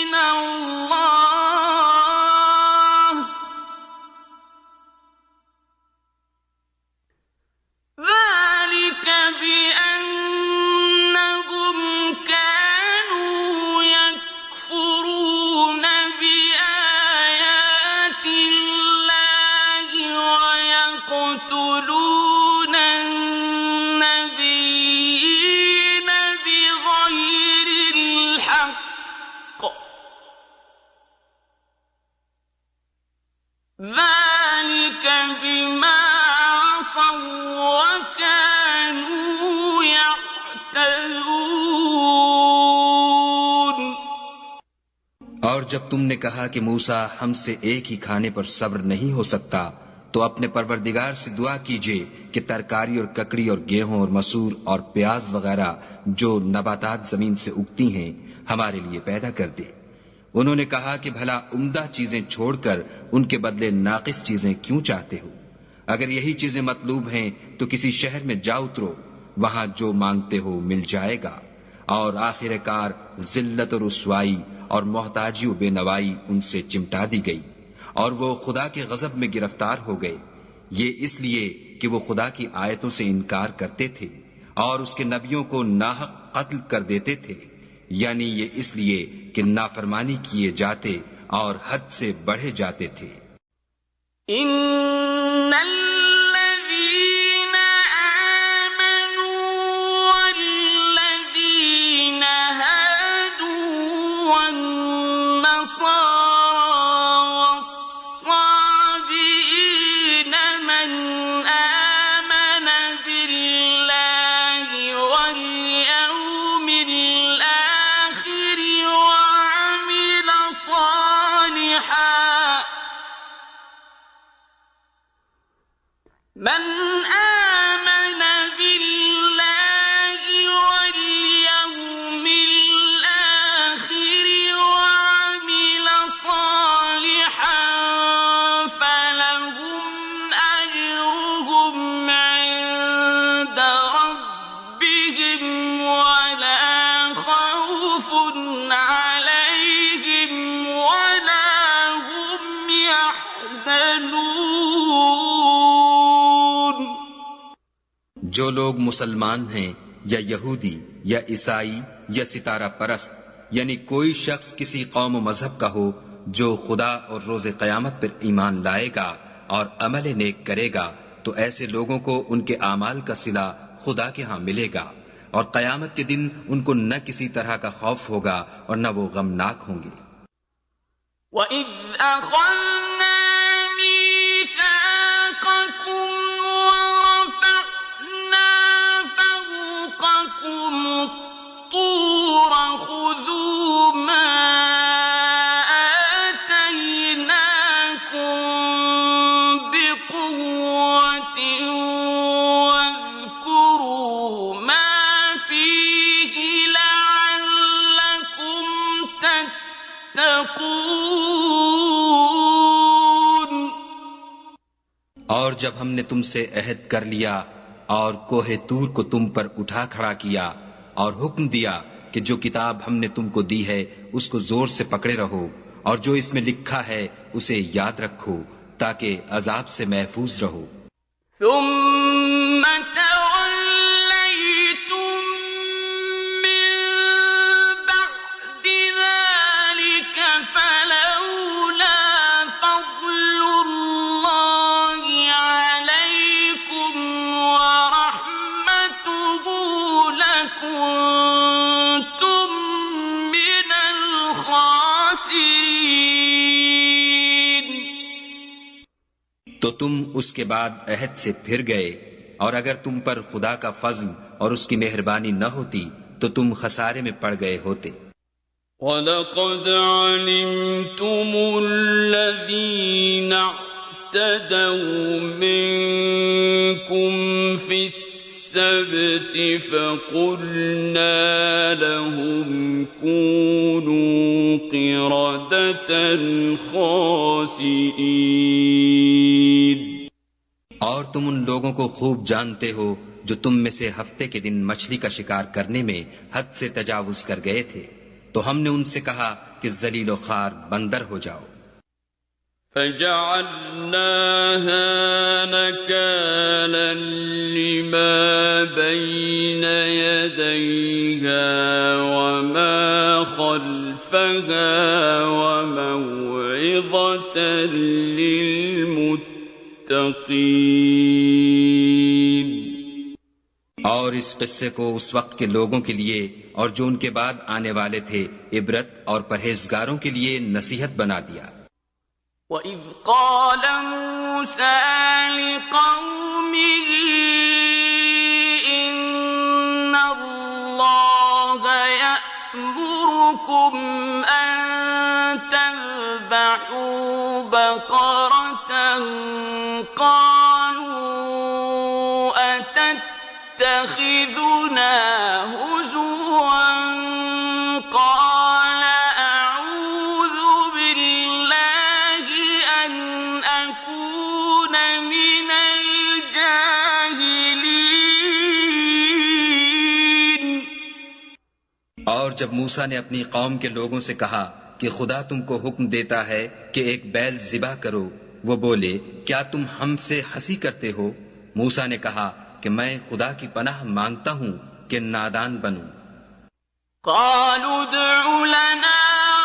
اور جب تم نے کہا کہ موسیٰ ہم سے ایک ہی کھانے پر صبر نہیں ہو سکتا تو اپنے پروردگار سے دعا کیجئے کہ ترکاری اور ککڑی اور گیہوں اور مسور اور پیاز وغیرہ جو نباتات زمین سے اگتی ہیں ہمارے لیے پیدا کر دے۔ انہوں نے کہا کہ بھلا عمدہ چیزیں چھوڑ کر ان کے بدلے ناقص چیزیں کیوں چاہتے ہو؟ اگر یہی چیزیں مطلوب ہیں تو کسی شہر میں جا اترو، وہاں جو مانگتے ہو مل جائے گا، اور آخر کار ذلت و رسوائی اور محتاجی و بے نوائی ان سے چمٹا دی گئی، اور وہ خدا کے غضب میں گرفتار ہو گئے، یہ اس لیے کہ وہ خدا کی آیتوں سے انکار کرتے تھے اور اس کے نبیوں کو ناحق قتل کر دیتے تھے، یعنی یہ اس لیے کہ نافرمانی کیے جاتے اور حد سے بڑھے جاتے تھے۔ ان الذين آمنوا والذين هادوا والنصارى والصابئين من آمن بالله واليوم الآخر وعمل صالحا من آمن بالله واليوم الآخر وعمل صالحا فلهم أجرهم عند ربهم ولا خوف عليهم ولا هم يحزنون۔ جو لوگ مسلمان ہیں یا یہودی یا عیسائی یا ستارہ پرست، یعنی کوئی شخص کسی قوم و مذہب کا ہو، جو خدا اور روز قیامت پر ایمان لائے گا اور عمل نیک کرے گا تو ایسے لوگوں کو ان کے اعمال کا صلہ خدا کے ہاں ملے گا، اور قیامت کے دن ان کو نہ کسی طرح کا خوف ہوگا اور نہ وہ غمناک ہوں گے۔ وَإِذْ أَخَذْنَا مِيثَاقَكُمْ وَرَفَعْنَا فَوْقَكُمُ الطُّورَ خُذُوا مَا آتَيْنَاكُمْ بِقُوَّةٍ وَاذْكُرُوا مَا فِيهِ لَعَلَّكُمْ تَتَّقُونَ۔ اور جب ہم نے تم سے عہد کر لیا اور کوہ طور کو تم پر اٹھا کھڑا کیا اور حکم دیا کہ جو کتاب ہم نے تم کو دی ہے اس کو زور سے پکڑے رہو، اور جو اس میں لکھا ہے اسے یاد رکھو تاکہ عذاب سے محفوظ رہو۔ ثم توليتم من بعد ذلك فلولا فضل الله عليكم ورحمته لكنتم من الخاسرين۔ تو تم اس کے بعد عہد سے پھر گئے، اور اگر تم پر خدا کا فضل اور اس کی مہربانی نہ ہوتی تو تم خسارے میں پڑ گئے ہوتے۔ وَلَقَدْ عَلِمْتُمُ الَّذِينَ اعْتَدَوْا مِنكُمْ فِي السَّبْتِ فَقُلْنَا لَهُمْ كُونُوا قِرَدَةً خَاسِئِينَ۔ اور تم ان لوگوں کو خوب جانتے ہو جو تم میں سے ہفتے کے دن مچھلی کا شکار کرنے میں حد سے تجاوز کر گئے تھے، تو ہم نے ان سے کہا کہ ذلیل و خوار بندر ہو جاؤ۔ فَجَعَلْنَاهَا نَكَالًا لِمَا بَيْنَ يَدَيْهَا وَمَا خَلْفَهَا وَمَوْعِظَةً لِلْمُتَّقِينَ۔ اور اس قصے کو اس وقت کے لوگوں کے لیے اور جو ان کے بعد آنے والے تھے عبرت اور پرہیزگاروں کے لیے نصیحت بنا دیا۔ وَإِذْ قَالَ مُوسَىٰ لِقَوْمِهِ إِنَّ اللَّهَ يَأْمُرُكُمْ أَن ذبحوا بقرة قالوا أتتخذنا هزوا قال أعوذ بالله أن أكون من الجاهلين. اور جب موسیٰ نے اپنی قوم کے لوگوں سے کہا کہ خدا تم کو حکم دیتا ہے کہ ایک بیل ذبح کرو، وہ بولے کیا تم ہم سے ہنسی کرتے ہو؟ موسیٰ نے کہا کہ میں خدا کی پناہ مانگتا ہوں کہ نادان بنوں. قالوا ادع لنا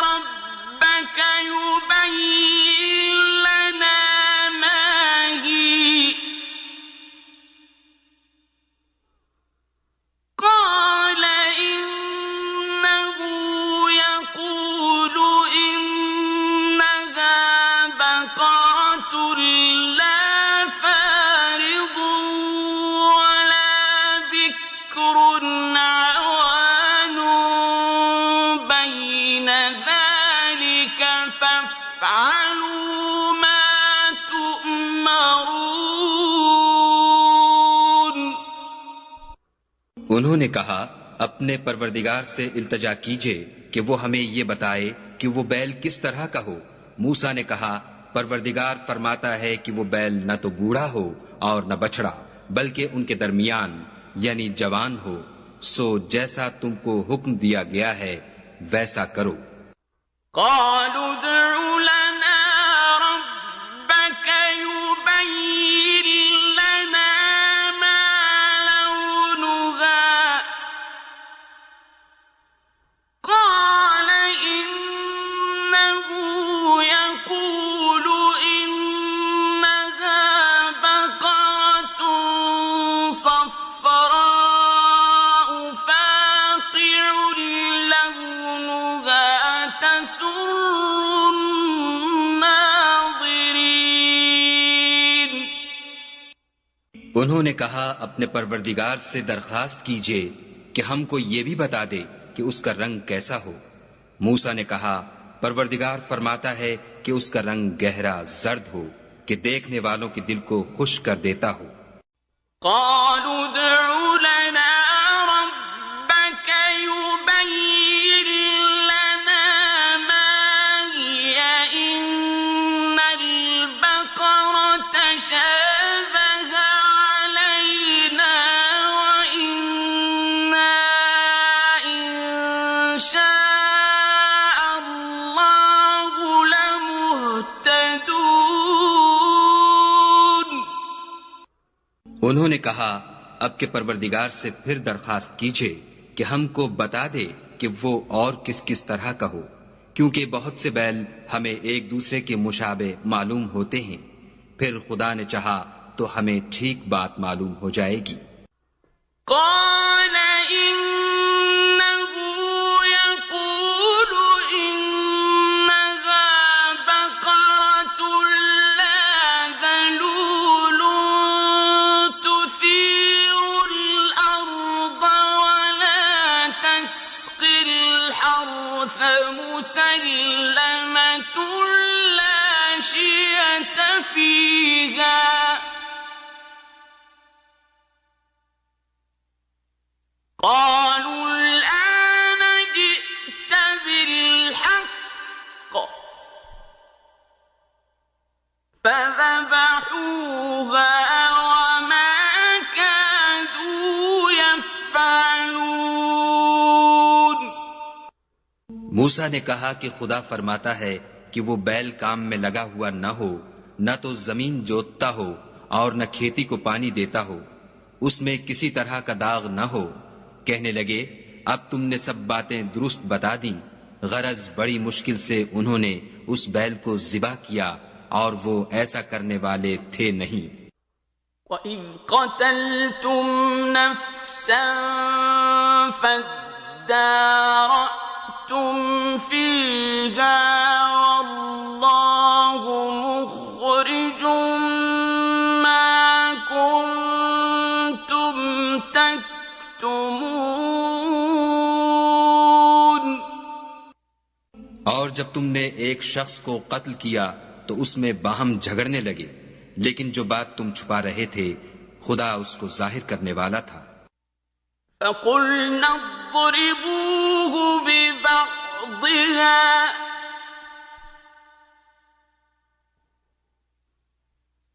ربك يبين لنا ما هي قال إنه يقول إنها بقرة لا فارض ولا بكر عوان بين ذلك فافعلوا ما تؤمرون. انہوں نے کہا اپنے پروردگار سے التجا کیجئے کہ وہ ہمیں یہ بتائے کہ وہ بیل کس طرح کا ہو. موسیٰ نے کہا پروردگار فرماتا ہے کہ وہ بیل نہ تو بوڑھا ہو اور نہ بچڑا بلکہ ان کے درمیان یعنی جوان ہو. سو جیسا تم کو حکم دیا گیا ہے ویسا کرو. قالوا ادع لنا ربك يبين لنا ما لونها قال إنه يقول إنها بقرة صفراء فاقع لونها تسر الناظرين. انہوں نے کہا اپنے پروردگار سے درخواست کیجئے کہ ہم کو یہ بھی بتا دے کہ اس کا رنگ کیسا ہو. موسیٰ نے کہا پروردگار فرماتا ہے کہ اس کا رنگ گہرا زرد ہو کہ دیکھنے والوں کے دل کو خوش کر دیتا ہو. قالوا ادع لنا ربك يبين لنا ما هي إن البقرة شابه علينا وإنا إن شاء الله لمهتدون. انہوں نے کہا اب کے پروردگار سے پھر درخواست کیجئے کہ ہم کو بتا دے کہ وہ اور کس کس طرح کا ہو، کیونکہ بہت سے بیل ہمیں ایک دوسرے کے مشابہ معلوم ہوتے ہیں. پھر خدا نے چاہا تو ہمیں ٹھیک بات معلوم ہو جائے گی. قال إنه يقول إنها بقرة لا ذلول تثير الأرض ولا تسقي الحرث مسلمة لا شية فيها قالوا الآن جئت بالحق فذبحوها وما كادوا يفعلون. موسیٰ نے کہا کہ خدا فرماتا ہے کہ وہ بیل کام میں لگا ہوا نہ ہو، نہ تو زمین جوتتا ہو اور نہ کھیتی کو پانی دیتا ہو، اس میں کسی طرح کا داغ نہ ہو. کہنے لگے اب تم نے سب باتیں درست بتا دیں. غرض بڑی مشکل سے انہوں نے اس بیل کو ذبح کیا اور وہ ایسا کرنے والے تھے نہیں. وَإِذْ قَتَلْتُمْ نَفْسًا فَادَّارَأْتُمْ فِيهَا وَاللَّهُ مُخْرِجٌ مَا كُنْتُمْ تَكْتُمُونَ. اور جب تم نے ایک شخص کو قتل کیا تو اس میں باہم جھگڑنے لگے، لیکن جو بات تم چھپا رہے تھے خدا اس کو ظاہر کرنے والا تھا۔ فَقُلْنَا اضْرِبُوهُ بِبَعْضِهَا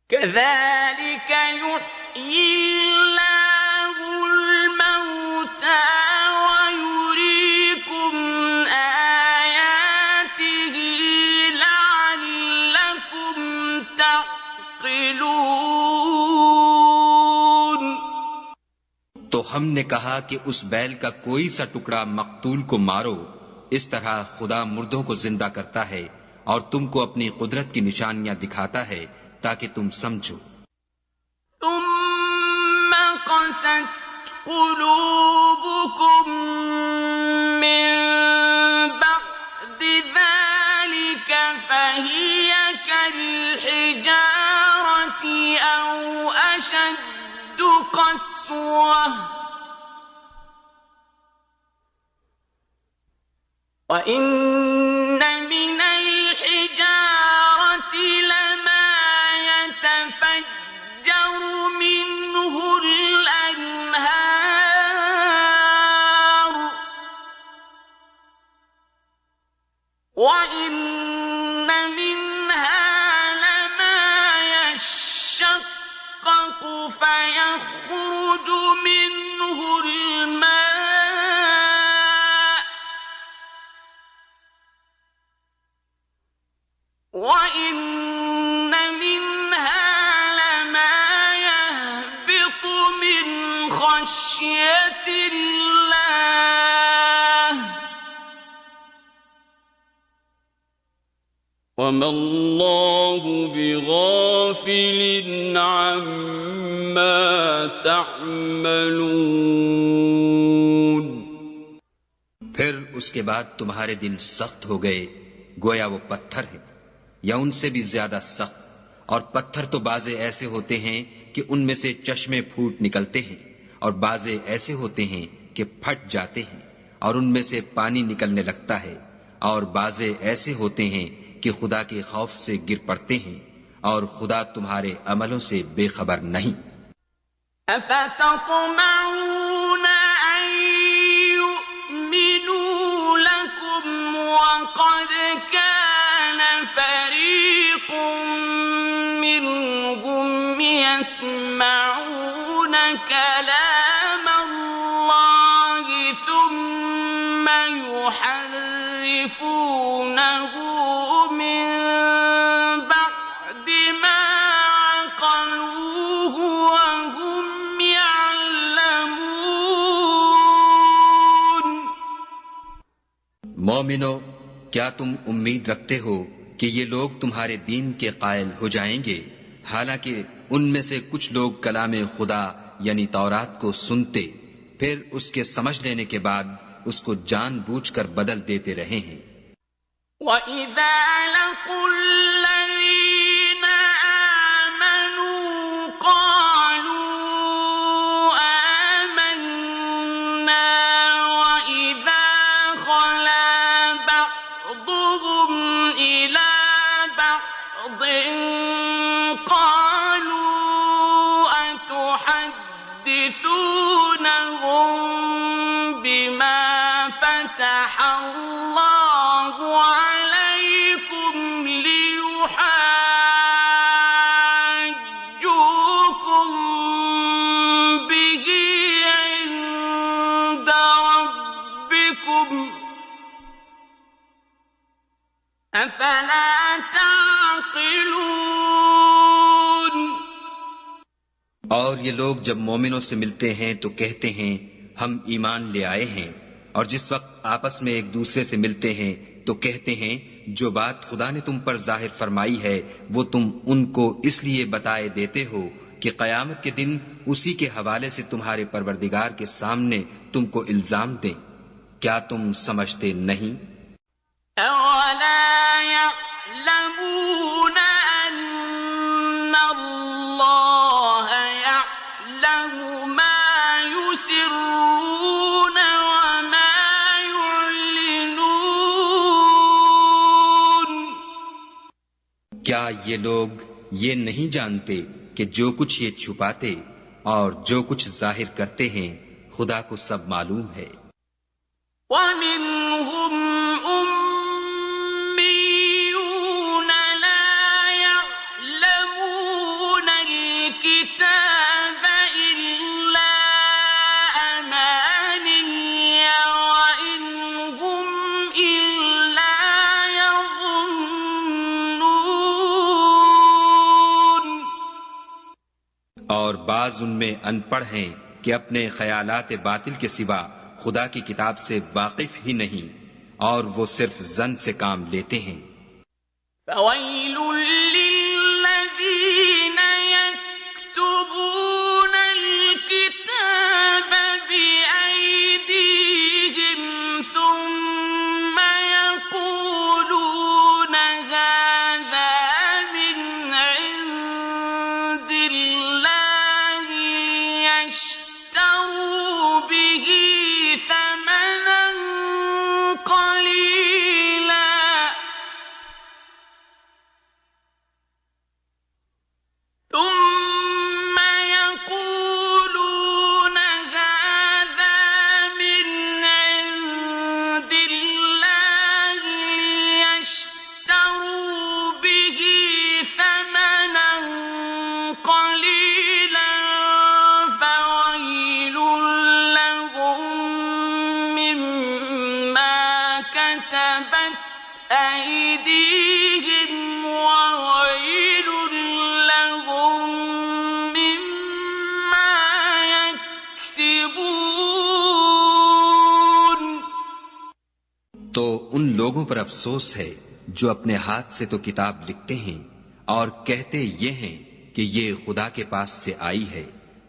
كَذَلِكَ يُحْيِي اللَّهُ الْمَوْتَى وَيُرِيكُمْ آيَاتِهِ لَعَلَّكُمْ تَعْقِلُونَ۔ تو ہم نے کہا کہ اس بیل کا کوئی سا ٹکڑا مقتول کو مارو، اس طرح خدا مردوں کو زندہ کرتا ہے اور تم کو اپنی قدرت کی نشانیاں دکھاتا ہے تاکہ تم سمجھو۔ ثم قست قلوبكم من بعد ذلك فهي كالحجارة أو أشد قسوة وَإِنَّ مِنَ الْحِجَارَةِ لَمَا يَتَفَجَّرُ مِنْهُ الْأَنْهَارُ وَإِنَّ مِنْهَا لَمَا يَشَّقَّقُ فَيَخْرُجُ مِنْهُ الْمَاءُ وَإِنَّ مِنْهَا لَمَا يَهْبِطُ مِنْ خَشْيَةِ اللَّهِ وَمَا اللَّهُ بِغَافِلٍ عَمَّا تَعْمَلُونَ۔ پھر اس کے بعد تمہارے دل سخت ہو گئے گویا وہ پتھر ہے یا ان سے بھی زیادہ سخت، اور پتھر تو بعضے ایسے ہوتے ہیں کہ ان میں سے چشمے پھوٹ نکلتے ہیں، اور بعضے ایسے ہوتے ہیں کہ پھٹ جاتے ہیں اور ان میں سے پانی نکلنے لگتا ہے، اور بعضے ایسے ہوتے ہیں کہ خدا کے خوف سے گر پڑتے ہیں، اور خدا تمہارے عملوں سے بے خبر نہیں۔ أَفَتَطْمَعُونَ أَن يُؤْمِنُوا لَكُمْ وَقَدْ كَانَ فَرِيقٌ مِّنْهُمْ يَسْمَعُونَ كَلَامَ اللَّهِ ثُمَّ يُحَرِّفُونَهُ مِن بَعْدِ مَا عَقَلُوهُ وَهُمْ يَعْلَمُونَ۔ مومنو، کیا تم امید رکھتے ہو کہ یہ لوگ تمہارے دین کے قائل ہو جائیں گے، حالانکہ ان میں سے کچھ لوگ کلام خدا یعنی تورات کو سنتے پھر اس کے سمجھ لینے کے بعد اس کو جان بوجھ کر بدل دیتے رہے ہیں۔ وَإِذَا لَقُوا الَّذِينَ آمَنُوا قَالُوا آمَنَّا وَإِذَا خَلَا بَعْضُهُمْ إِلَى بَعْضٍ قَالُوا أَتُحَدِّثُونَهُم بِمَا فَتَحَ اللَّهُ عَلَيْكُمْ لِيُحَاجُّوكُم بِهِ عِندَ رَبِّكُمْ أَفَلَا تَعْقِلُونَ۔ اور یہ لوگ جب مومنوں سے ملتے ہیں تو کہتے ہیں ہم ایمان لے آئے ہیں، اور جس وقت آپس میں ایک دوسرے سے ملتے ہیں تو کہتے ہیں جو بات خدا نے تم پر ظاہر فرمائی ہے وہ تم ان کو اس لیے بتائے دیتے ہو کہ قیامت کے دن اسی کے حوالے سے تمہارے پروردگار کے سامنے تم کو الزام دیں۔ کیا تم سمجھتے نہیں؟ أَوَلَا يَعْلَمُونَ أَنَّ اللَّهَ يَعْلَمُ مَا يُسِرُّونَ وَمَا يُعْلِنُونَ کیا یہ لوگ یہ نہیں جانتے کہ جو کچھ یہ چھپاتے اور جو کچھ ظاہر کرتے ہیں خدا کو سب معلوم ہے؟ وَمِنْهُمْ أُمِّيُّونَ لَا يَعْلَمُونَ الْكِتَابَ إِلَّا أَمَانِيَّ وَإِنْ هُمْ إِلَّا يَظُنُّونَ۔ اور بعض ان میں ان پڑھ ہیں کہ اپنے خیالات باطل کے سوا خدا کی کتاب سے واقف ہی نہیں، اور وہ صرف ظن سے کام لیتے ہیں۔ فَوَيْلٌ لِّلَّذِينَ يَكْتُبُونَ الْكِتَابَ بِأَيْدِيهِمْ ثُمَّ يَقُولُونَ هَٰذَا مِنْ عِندِ اللَّهِ لِيَشْتَرُوا بِهِ ثَمَنًا قَلِيلًا ثُمَّ يَقُولُونَ هَٰذَا مِنْ عِندِ اللَّهِ لِيَشْتَرُوا بِهِ ثَمَنًا قَلِيلًا فَوَيْلٌ لَّهُم مِّمَّا كَتَبَتْ أَيْدِيهِمْ وَوَيْلٌ لَّهُم مِّمَّا يَكْسِبُونَ۔ تو ان لوگوں پر افسوس ہے جو اپنے ہاتھ سے تو کتاب لکھتے ہیں اور کہتے یہ ہیں کہ یہ خدا کے پاس سے آئی ہے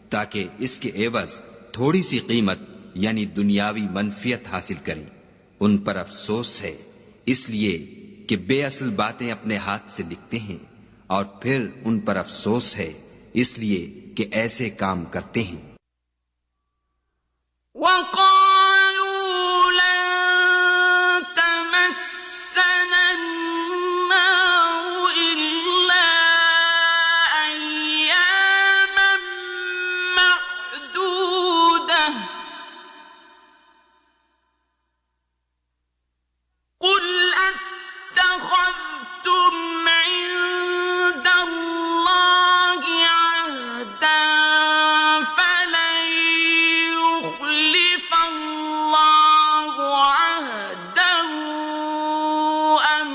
تاکہ اس کے عوض تھوڑی سی قیمت یعنی دنیاوی منفیت حاصل کریں۔ ان پر افسوس ہے اس لیے کہ بے اصل باتیں اپنے ہاتھ سے لکھتے ہیں، اور پھر ان پر افسوس ہے اس لیے کہ ایسے کام کرتے ہیں۔ وَقَالُوا لَن تَمَسَّنَا النَّارُ إِلَّا أَيَّامًا مَّعْدُودَةً قُلْ أَتَّخَذْتُمْ عِندَ اللَّهِ عَهْدًا فَلَن يُخْلِفَ اللَّهُ عَهْدَهُ أَمْ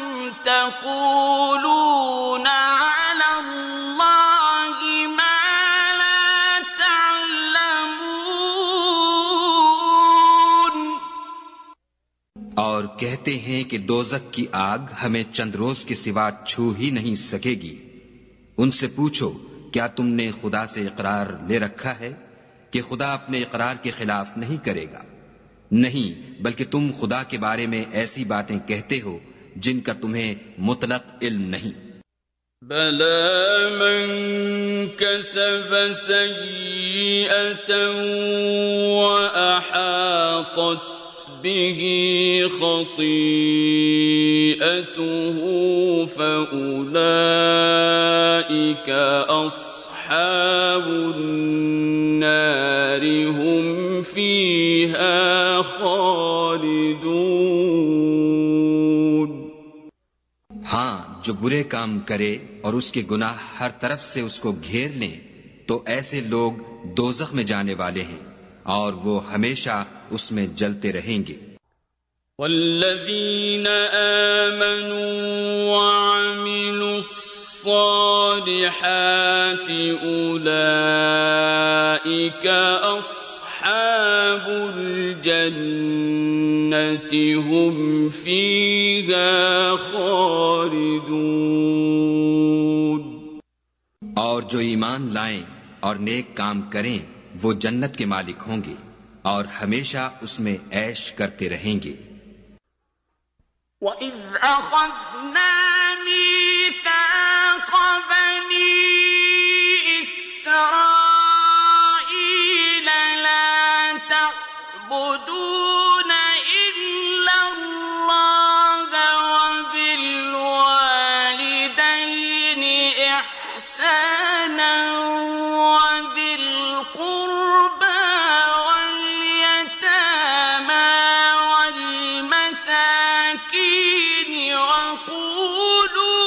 تَقُولُونَ عَلَى اللَّهِ مَا لَا تَعْلَمُونَ۔ اور کہتے ہیں کہ دوزخ کی آگ ہمیں چند روز کے سوا چھو ہی نہیں سکے گی۔ ان سے پوچھو کیا تم نے خدا سے اقرار لے رکھا ہے کہ خدا اپنے اقرار کے خلاف نہیں کرے گا؟ نہیں، بلکہ تم خدا کے بارے میں ایسی باتیں کہتے ہو جن کا تمہیں مطلق علم نہیں۔ بَلَىٰ مَن كَسَبَ سَيِّئَةً وَأَحَاطَتْ بِهِ خَطِيئَتُهُ فَأُولَٰئِكَ أَصْحَابُ النَّارِ هُمْ فِيهَا خَالِدُونَ۔ ہاں، جو برے کام کرے اور اس کے گناہ ہر طرف سے اس کو گھیر لیں تو ایسے لوگ دوزخ میں جانے والے ہیں اور وہ ہمیشہ اس میں جلتے رہیں گے۔ والذین آمنوا وعملوا الصالحات أولئك أصحاب الجنة هم فيها خالدون۔ اور جو ایمان لائیں اور نیک کام کریں وہ جنت کے مالک ہوں گے اور ہمیشہ اس میں عیش کرتے رہیں گے۔ وَإِذْ أَخَذْنَا مِيثَاقَ بَنِي إِسْرَائِيلَ لَا تَعْبُدُونَ إِلَّا اللَّهَ وَبِالْوَالِدَيْنِ الْمَسَاكِينِ وَقُولُوا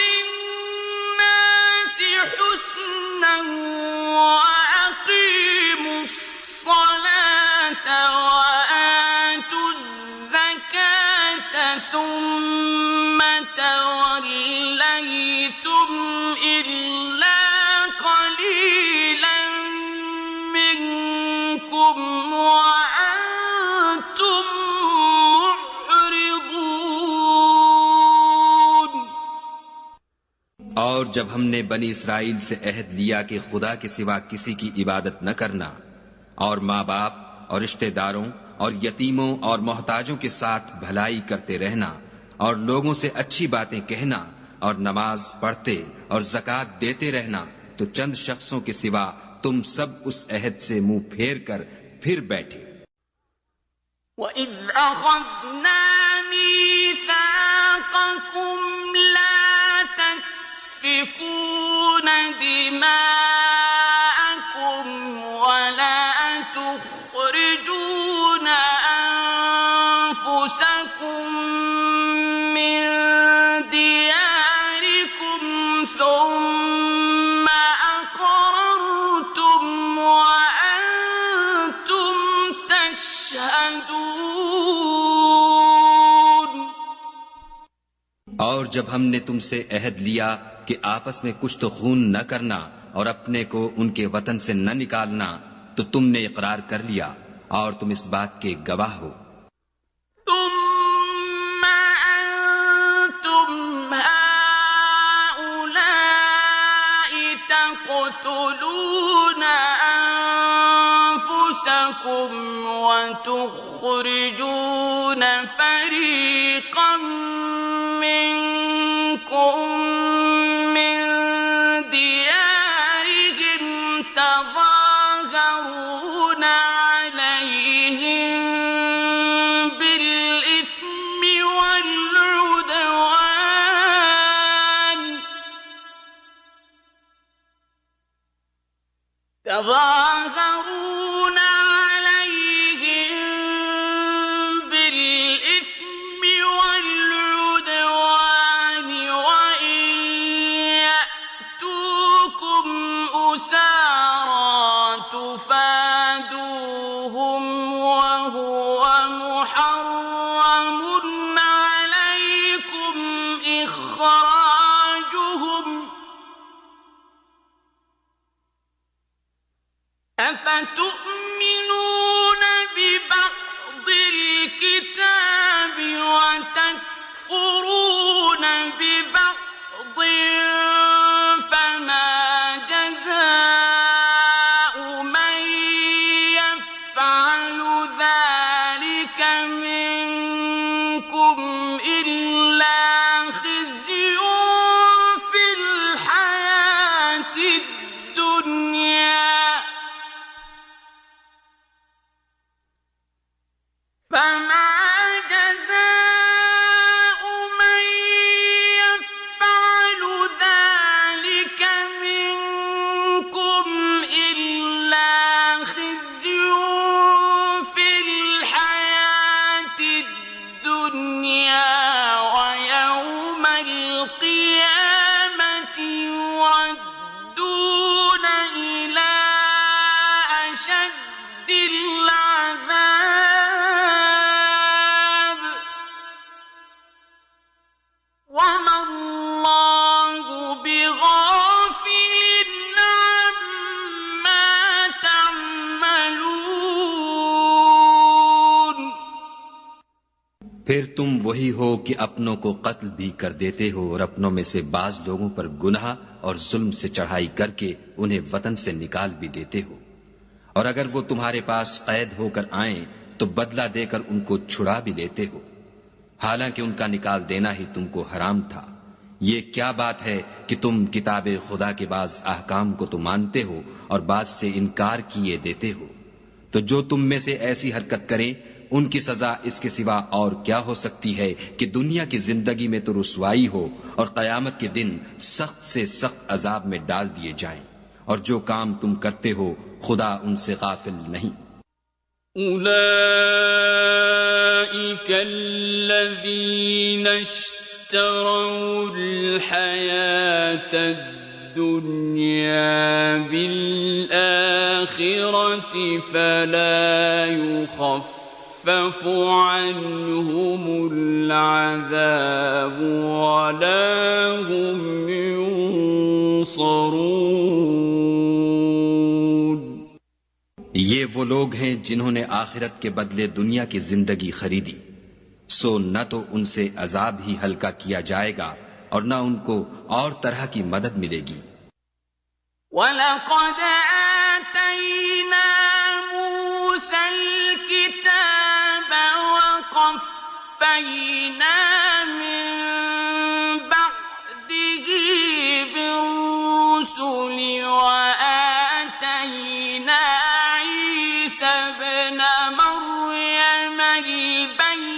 لِلنَّاسِ حُسْنًا وَأَقِيمُوا الصَّلَاةَ وَآتُوا الزَّكَاةَ ثُمَّ تَوَلَّيْتُمْ إِلَّا قَلِيلًا مِّنكُمْ وَأَنتُم مُّعْرِضُونَ۔ اور جب ہم نے بنی اسرائیل سے عہد لیا کہ خدا کے سوا کسی کی عبادت نہ کرنا، اور ماں باپ اور رشتہ داروں اور یتیموں اور محتاجوں کے ساتھ بھلائی کرتے رہنا، اور لوگوں سے اچھی باتیں کہنا، اور نماز پڑھتے اور زکوٰۃ دیتے رہنا، تو چند شخصوں کے سوا تم سب اس عہد سے منہ پھیر کر پھر بیٹھے۔ وَإِذْ أَخَذْنَا مِيثَاقَكُمْ لَا تَسْفِكُونَ دِمَاءَكُمْ وَلَا تُخْرِجُونَ أَنفُسَكُمْ مِنْ دِيَارِكُمْ ثُمَّ أَقْرَرْتُمْ وَأَنْتُمْ تَشْهَدُونَ۔ اور جب ہم نے تم سے عہد لیا کہ آپس میں کچھ تو خون نہ کرنا اور اپنے کو ان کے وطن سے نہ نکالنا، تو تم نے اقرار کر لیا اور تم اس بات کے گواہ ہو۔ ثُمَّ أَنْتُمْ هَؤُلَاءِ تَقْتُلُونَ أَنفُسَكُمْ وَتُخْرِجُونَ فَرِيقًا مِّنكُم مِّن دِيَارِهِمْ تَظَاهَرُونَ عَلَيْهِم بِالْإِثْمِ وَالْعُدْوَانِ وَإِن يَأْتُوكُمْ أُسَارَىٰ تُفَادُوهُمْ وَهُوَ مُحَرَّمٌ عَلَيْكُمْ إِخْرَاجُهُمْ أَفَتُؤْمِنُونَ بِبَعْضِ الْكِتَابِ وَتَكْفُرُونَ بِبَعْضٍ فَمَا جَزَاءُ مَن يَفْعَلُ ذَلِكَ مِنكُمْ إِلَّا خِزْيٌ فِي الْحَيَاةِ الدُّنْيَا فَمَا جَزَاءُ مَن يَفْعَلُ ذَلِكَ مِنكُمْ إِلَّا خِزْيٌ فِي الْحَيَاةِ الدُّنْيَا وَيَوْمَ الْقِيَامَةِ يُرَدُّونَ إِلَىٰ أَشَدِّ الْعَذَابِ وَمَا اللَّهُ بِغَافِلٍ عَمَّا تَعْمَلُونَ۔ پھر تم وہی ہو کہ اپنوں کو قتل بھی کر دیتے ہو اور اپنوں میں سے بعض لوگوں پر گناہ اور ظلم سے چڑھائی کر کے انہیں وطن سے نکال بھی دیتے ہو، اور اگر وہ تمہارے پاس قید ہو کر آئیں تو بدلہ دے کر ان کو چھڑا بھی لیتے ہو، حالانکہ ان کا نکال دینا ہی تم کو حرام تھا۔ یہ کیا بات ہے کہ تم کتاب خدا کے بعض احکام کو تو مانتے ہو اور بعض سے انکار کیے دیتے ہو؟ تو جو تم میں سے ایسی حرکت کریں ان کی سزا اس کے سوا اور کیا ہو سکتی ہے کہ دنیا کی زندگی میں تو رسوائی ہو اور قیامت کے دن سخت سے سخت عذاب میں ڈال دیے جائیں، اور جو کام تم کرتے ہو خدا ان سے غافل نہیں۔ أولئك الذين اشتروا الحياة الدنيا بالآخرة فلا يخفف عنهم العذاب ولا هم ينصرون۔ یہ وہ لوگ ہیں جنہوں نے آخرت کے بدلے دنیا کی زندگی خریدی، سو نہ تو ان سے عذاب ہی ہلکا کیا جائے گا اور نہ ان کو اور طرح کی مدد ملے گی۔ وَلَقَدْ آتَيْنَا مُوسَى الْكِتَابَ وَقَفَّيْنَا مِن بَعْدِهِ بِالرُّسُلِ وَآتَيْنَا عِيسَى ابْنَ مَرْيَمَ الْبَيِّنَاتِ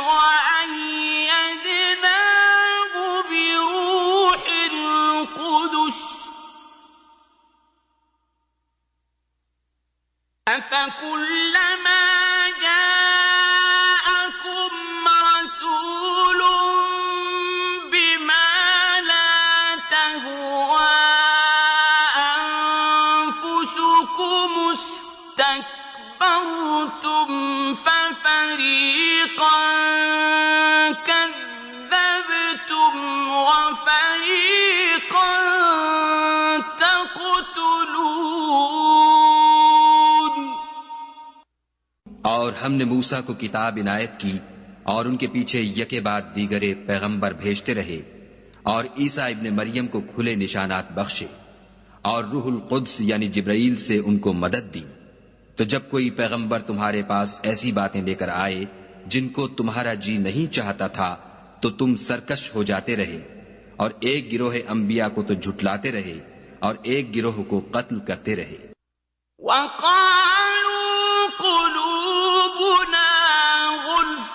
وَأَيَّدْنَاهُ بِرُوحِ الْقُدُسِ أَفَكُلَّمَا جَاءَكُمْ رَسُولٌ بِمَا لَا تَهْوَىٰ أَنفُسُكُمُ اسْتَكْبَرْتُمْ فَفَرِيقًا كَذَّبْتُمْ وَفَرِيقًا تَقْتُلُونَ۔ اور ہم نے موسیٰ کو کتاب عنایت کی اور ان کے پیچھے یکے بعد دیگرے پیغمبر بھیجتے رہے، اور عیسیٰ ابن مریم کو کھلے نشانات بخشے، اور روح القدس یعنی جبرائیل سے ان کو مدد دی۔ تو جب کوئی پیغمبر تمہارے پاس ایسی باتیں لے کر آئے جن کو تمہارا جی نہیں چاہتا تھا تو تم سرکش ہو جاتے رہے، اور ایک گروہ انبیاء کو تو جھٹلاتے رہے اور ایک گروہ کو قتل کرتے رہے۔ وَقَالُوا قُلُوبُنَا غُلْفٌ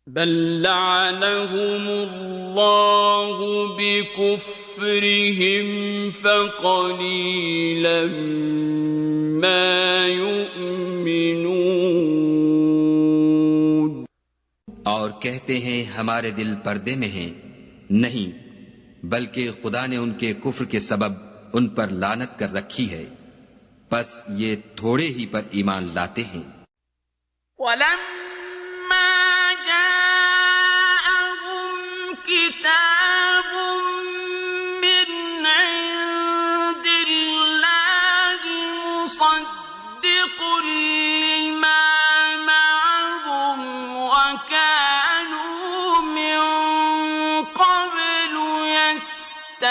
بل لعنهم الله بكفرهم فقليلا ما يؤمنون۔ اور کہتے ہیں ہمارے دل پردے میں ہیں، نہیں بلکہ خدا نے ان کے کفر کے سبب ان پر لعنت کر رکھی ہے، پس یہ تھوڑے ہی پر ایمان لاتے ہیں۔ وَلَمَّا جَاءَهُمْ كِتَابٌ مِّنْ عِندِ اللَّهِ مُصَدِّقٌ لِّمَا مَعَهُمْ وَكَانُوا مِن قَبْلُ يَسْتَفْتِحُونَ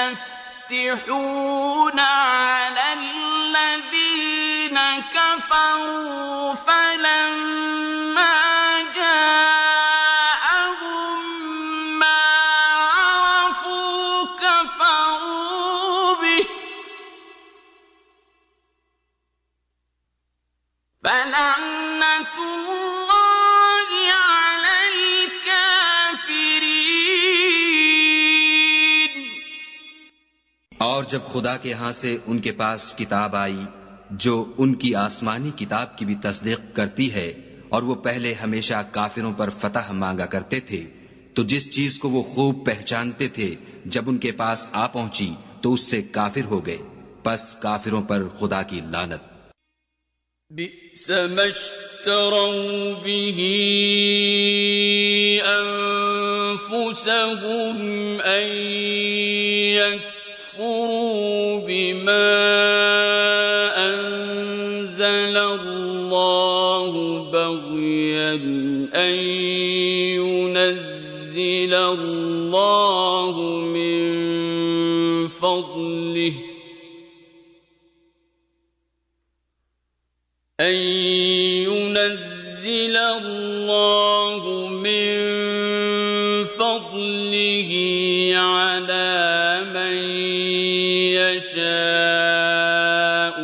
عَلَى الَّذِينَ كَفَرُوا فَلَمَّا جَاءَهُم مَّا عَرَفُوا كَفَرُوا بِهِ فَلَعْنَةُ اللَّهِ عَلَى الْكَافِرِينَ۔ اور جب خدا کے ہاں سے ان کے پاس کتاب آئی جو ان کی آسمانی کتاب کی بھی تصدیق کرتی ہے، اور وہ پہلے ہمیشہ کافروں پر فتح مانگا کرتے تھے، تو جس چیز کو وہ خوب پہچانتے تھے جب ان کے پاس آ پہنچی تو اس سے کافر ہو گئے، پس کافروں پر خدا کی لعنت۔ بئس ما اشتروا به أنفسهم أن يكفروا بما أنزل الله بغيا أن ينزل الله من فضله أن ينزل الله من فضله على من يشاء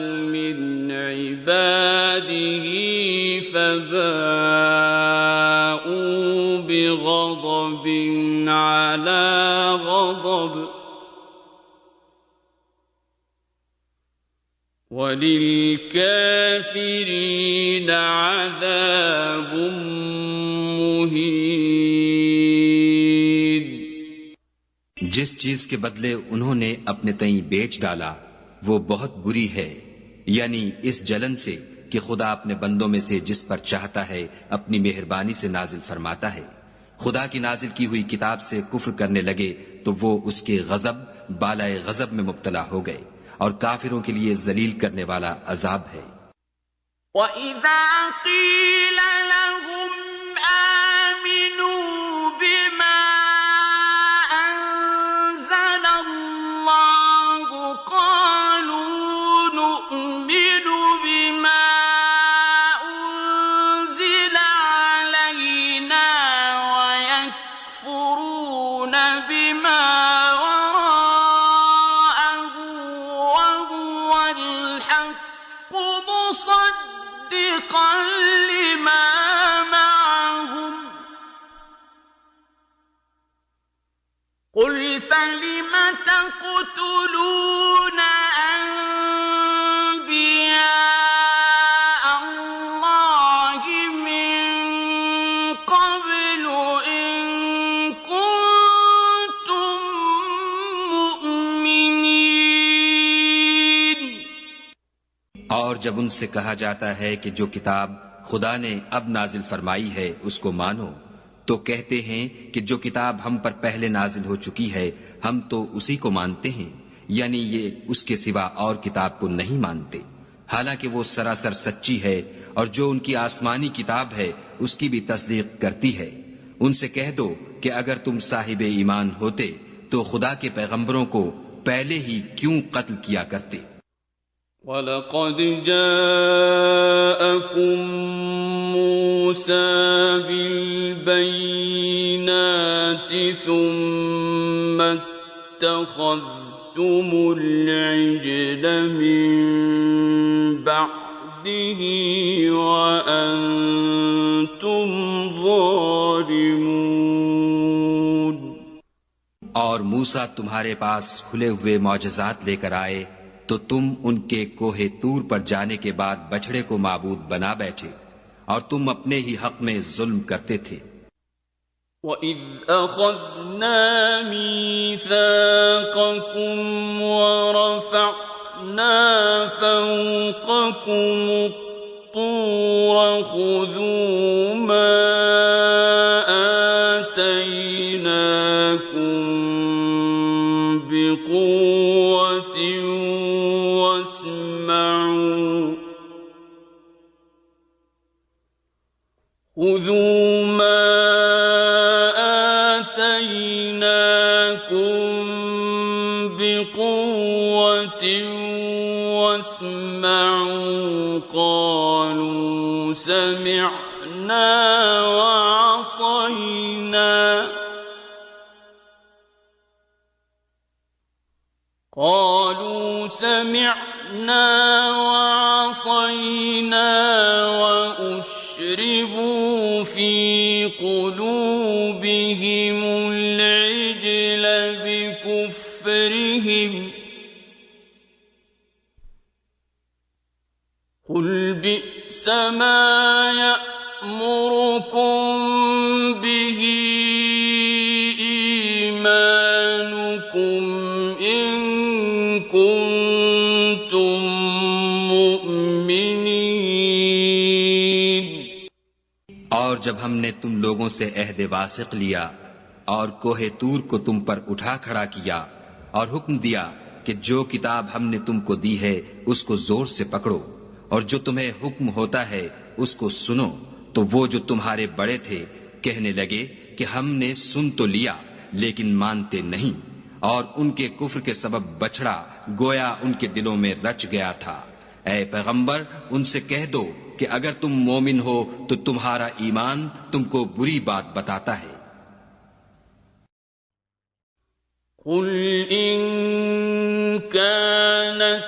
عَلَى غَضَبٍ وَلِلْكَافِرِينَ عَذَابٌ مُّهِينٌ۔ جس چیز کے بدلے انہوں نے اپنے تئیں بیچ ڈالا وہ بہت بری ہے، یعنی اس جلن سے کہ خدا اپنے بندوں میں سے جس پر چاہتا ہے اپنی مہربانی سے نازل فرماتا ہے۔ خدا کی نازل کی ہوئی کتاب سے کفر کرنے لگے تو وہ اس کے غضب بالائے غضب میں مبتلا ہو گئے، اور کافروں کے لیے ذلیل کرنے والا عذاب ہے۔ وَإِذَا قِيلَ لَهُمْ آمِنُوا بِمَا أَنزَلَ اللَّهُ قَالُوا نُؤْمِنُ بِمَا أُنزِلَ عَلَيْنَا وَيَكْفُرُونَ بِمَا مصدقا لما معهم قل فلم تقتلون أنبياء الله من قبل إن كنتم مؤمنين۔ اور جب ان سے کہا جاتا ہے کہ جو کتاب خدا نے اب نازل فرمائی ہے اس کو مانو، تو کہتے ہیں کہ جو کتاب ہم پر پہلے نازل ہو چکی ہے ہم تو اسی کو مانتے ہیں، یعنی یہ اس کے سوا اور کتاب کو نہیں مانتے، حالانکہ وہ سراسر سچی ہے، اور جو ان کی آسمانی کتاب ہے اس کی بھی تصدیق کرتی ہے۔ ان سے کہہ دو کہ اگر تم صاحب ایمان ہوتے تو خدا کے پیغمبروں کو پہلے ہی کیوں قتل کیا کرتے۔ وَلَقَدْ جَاءَكُم مُّوسَىٰ بِالْبَيِّنَاتِ ثُمَّ اتَّخَذْتُمُ الْعِجْلَ مِن بَعْدِهِ وَأَنتُمْ ظَالِمُونَ۔ اور موسیٰ تمہارے پاس کھلے ہوئے معجزات لے کر آئے تو تم ان کے کوہ طور پر جانے کے بعد بچڑے کو معبود بنا بیٹھے، اور تم اپنے ہی حق میں ظلم کرتے تھے۔ وَإِذْ أَخَذْنَا مِيثَاقَكُمْ وَرَفَعْنَا فَوْقَكُمُ الطُّورَ خُذُوا مَا آتَيْنَاكُمْ بِقُوَّةٍ خُذُوا مَا آتَيْنَاكُمْ بِقُوَّةٍ وَاسْمَعُوا قَالُوا سَمِعْنَا وَعَصَيْنَا وَأُشْرِبُوا فِي قُلُوبِهِمُ الْعِجْلَ بِكُفْرِهِمْ قُلْ بِئْسَ مَا يَأْمُرُكُم بِهِ إِيمَانُكُمْ إِن كُنتُم مُّؤْمِنِينَ۔ اور جب ہم نے تم لوگوں سے عہد واثق لیا اور کوہ طور کو تم پر اٹھا کھڑا کیا اور حکم دیا کہ جو کتاب ہم نے تم کو دی ہے اس کو زور سے پکڑو، اور جو تمہیں حکم ہوتا ہے اس کو سنو، تو وہ جو تمہارے بڑے تھے کہنے لگے کہ ہم نے سن تو لیا لیکن مانتے نہیں، اور ان کے کفر کے سبب بچڑا گویا ان کے دلوں میں رچ گیا تھا۔ اے پیغمبر ان سے کہہ دو کہ اگر تم مومن ہو تو تمہارا ایمان تم کو بری بات بتاتا ہے۔ قُلْ إِن كَانَتْ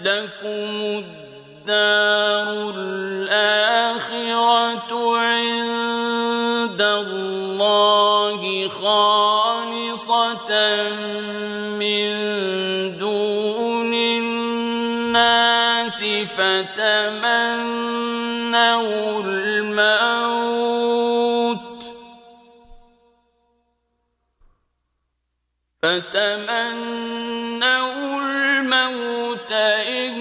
لَكُمُ الدَّارُ الْآخِرَةُ عِندَ اللَّهِ خَالِصَةً خالصة من دون الناس فتمنوا الموت إن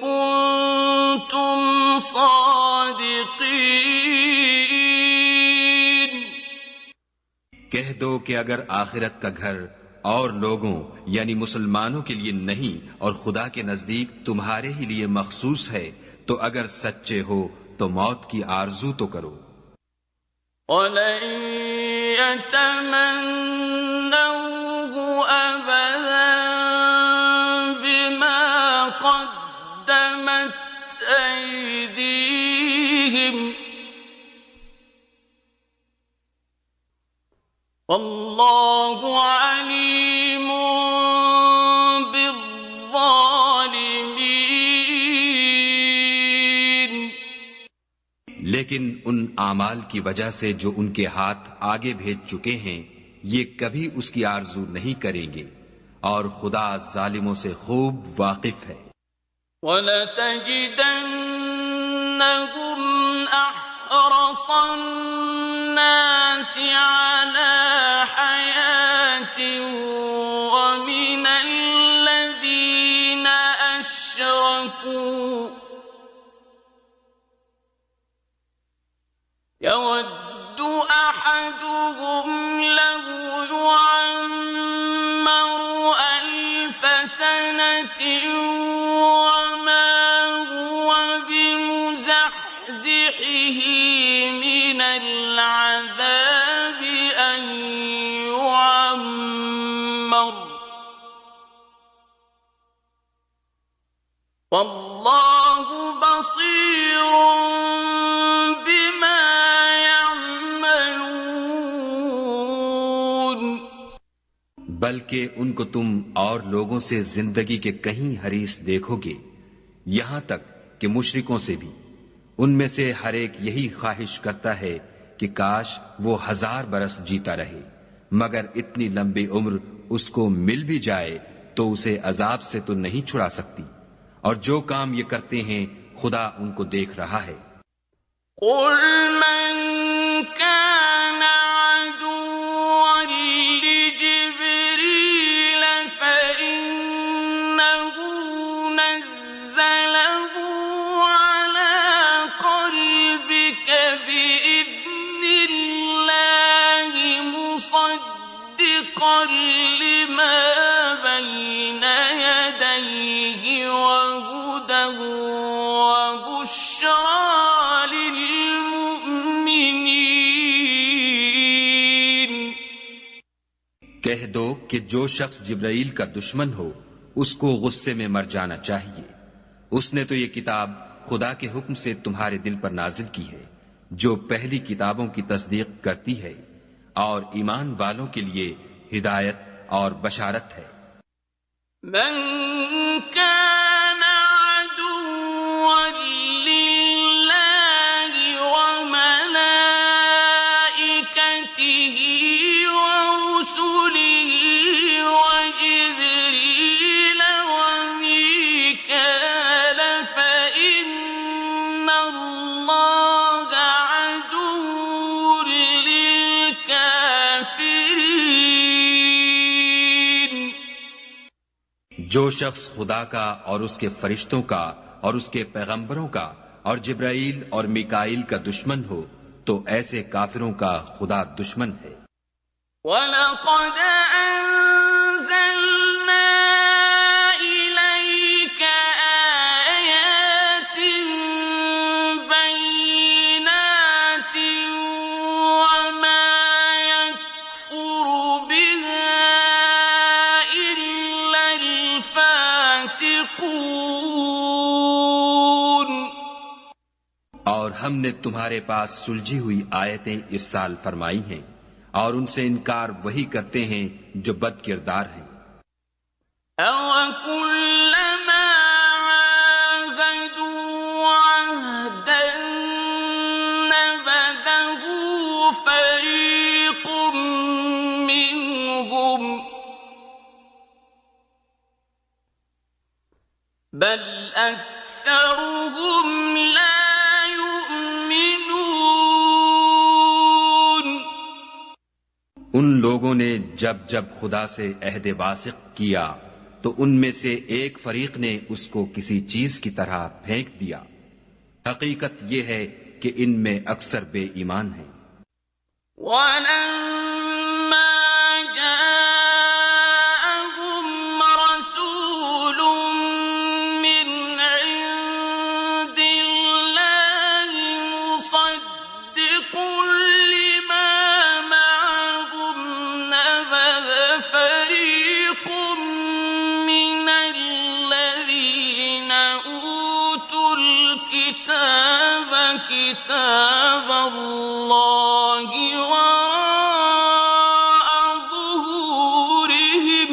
كنتم صادقين. کہہ دو کہ اگر آخرت کا گھر اور لوگوں یعنی مسلمانوں کے لیے نہیں اور خدا کے نزدیک تمہارے ہی لیے مخصوص ہے تو اگر سچے ہو تو موت کی آرزو تو کرو. وَلَن يَتَمَنَّوْهُ أَبَدًا بِمَا قَدَّمَتْ أَيْدِيهِمْ وَاللَّهُ عَلِيمٌ بِالظَّالِمِينَ. لیکن ان اعمال کی وجہ سے جو ان کے ہاتھ آگے بھیج چکے ہیں یہ کبھی اس کی آرزو نہیں کریں گے اور خدا ظالموں سے خوب واقف ہے. وَلَتَجِدَنَّهُمْ أَحْرَصَ النَّاسِ عَلَى حَيَاةٍ وَمِنَ الَّذِينَ أَشْرَكُوا يَوَدُّ أَحَدُهُمْ لَوْ يُعَمَّرُ أَلْفَ سَنَةٍ وَمَا هُوَ بِمُزَحْزِحِهِ مِنَ الْعَذَابِ أَن يُعَمَّرَ وَاللَّهُ بَصِيرٌ بِمَا يَعْمَلُونَ. بلکہ ان کو تم اور لوگوں سے زندگی کے کہیں حریص دیکھو گے یہاں تک کہ مشرکوں سے بھی ان میں سے ہر ایک یہی خواہش کرتا ہے کہ کاش وہ 1000 برس جیتا رہے مگر اتنی لمبی عمر اس کو مل بھی جائے تو اسے عذاب سے تو نہیں چھڑا سکتی اور جو کام یہ کرتے ہیں خدا ان کو دیکھ رہا ہے. قُلْ مَنْ كَانَ عَدُوًّا لِجِبْرِيلَ فَإِنَّهُ نَزَّلَهُ عَلَى قَلْبِكَ بِإِذْنِ اللَّهِ مُصَدِّقًا لِمَا بَيْنَ يَدَيْهِ وَهُدًى وَبُشْرَىٰ لِلْمُؤْمِنِينَ. کہہ دو کہ جو شخص جبرائیل کا دشمن ہو اس کو غصے میں مر جانا چاہیے. اس نے تو یہ کتاب خدا کے حکم سے تمہارے دل پر نازل کی ہے جو پہلی کتابوں کی تصدیق کرتی ہے اور ایمان والوں کے لیے ہدایت اور بشارت ہے. من كان عدوا لله وملائكته ورسله وجبريل وميكال فإن الله عدو للكافرين. جو شخص خدا کا اور اس کے فرشتوں کا اور اس کے پیغمبروں کا اور جبرائیل اور میکائیل کا دشمن ہو تو ایسے کافروں کا خدا دشمن ہے. وَلَقَدْ أَنزَلْنَا إِلَيْكَ آيَاتٍ بَيِّنَاتٍ وَمَا يَكْفُرُ بِهَا إِلَّا الْفَاسِقُونَ. اور ہم نے تمہارے پاس سلجھی ہوئی آیتیں ارسال فرمائی ہیں اور ان سے انکار وہی کرتے ہیں جو بد کردار ہیں. أَوَكُلَّمَا عَاهَدُوا عَهْدًا نَبَذَهُ فَرِيقٌ مِّنْهُمْ بل أكثرهم لا يؤمنون. ان لوگوں نے جب جب خدا سے عہد واثق کیا تو ان میں سے ایک فریق نے اس کو کسی چیز کی طرح پھینک دیا. حقیقت یہ ہے کہ ان میں اکثر بے ایمان ہیں. وَلَمَّا جَاءَهُمْ رَسُولٌ مِّنْ عِندِ اللَّهِ مُصَدِّقٌ لِّمَا مَعَهُمْ نَبَذَ فَرِيقٌ مِّنَ الَّذِينَ أُوتُوا الْكِتَابَ كِتَابَ اللَّهِ وَرَاءَ ظُهُورِهِمْ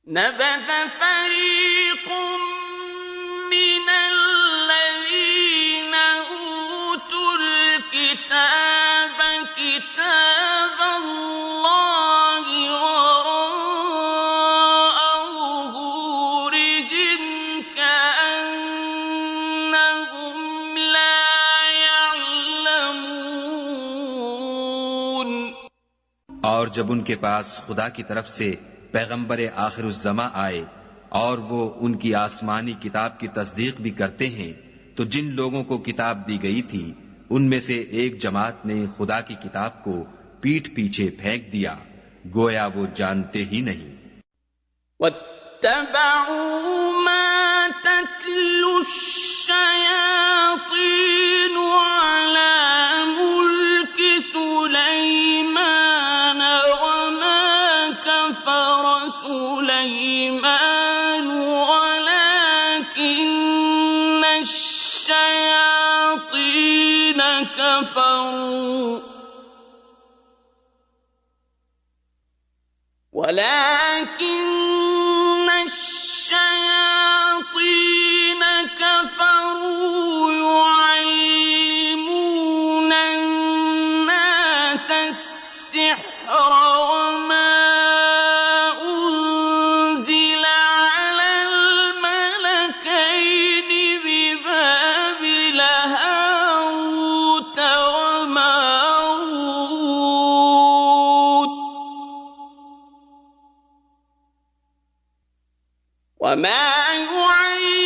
نَبَذَ فَرِيقٌ مِّنَ الَّذِينَ أُوتُوا الْكِتَابَ كِتَابَ اللَّهِ وَرَاءَ ظُهُورِهِمْ كَأَنَّهُمْ لَا يَعْلَمُونَ. اور جب ان کے پاس خدا کی طرف سے پیغمبر آخر الزماں آئے اور وہ ان کی آسمانی کتاب کی تصدیق بھی کرتے ہیں تو جن لوگوں کو کتاب دی گئی تھی ان میں سے ایک جماعت نے خدا کی کتاب کو پیٹھ پیچھے پھینک دیا گویا وہ جانتے ہی نہیں. وَاتَّبَعُوا مَا تَتْلُو الشَّيَاطِينُ عَلَى مُلْكِ سُلَيْمَانَ وَمَا كَفَرَ سُلَيْمَانُ وَلَكِنَّ الشَّيَاطِينَ كَفَرُوا يُعَلِّمُونَ النَّاسَ السِّحْرَ وَمَا أُنزِلَ عَلَى الْمَلَكَيْنِ بِبَابِلَ هَارُوتَ وَمَارُوتَ وَمَا يُعَلِّمَانِ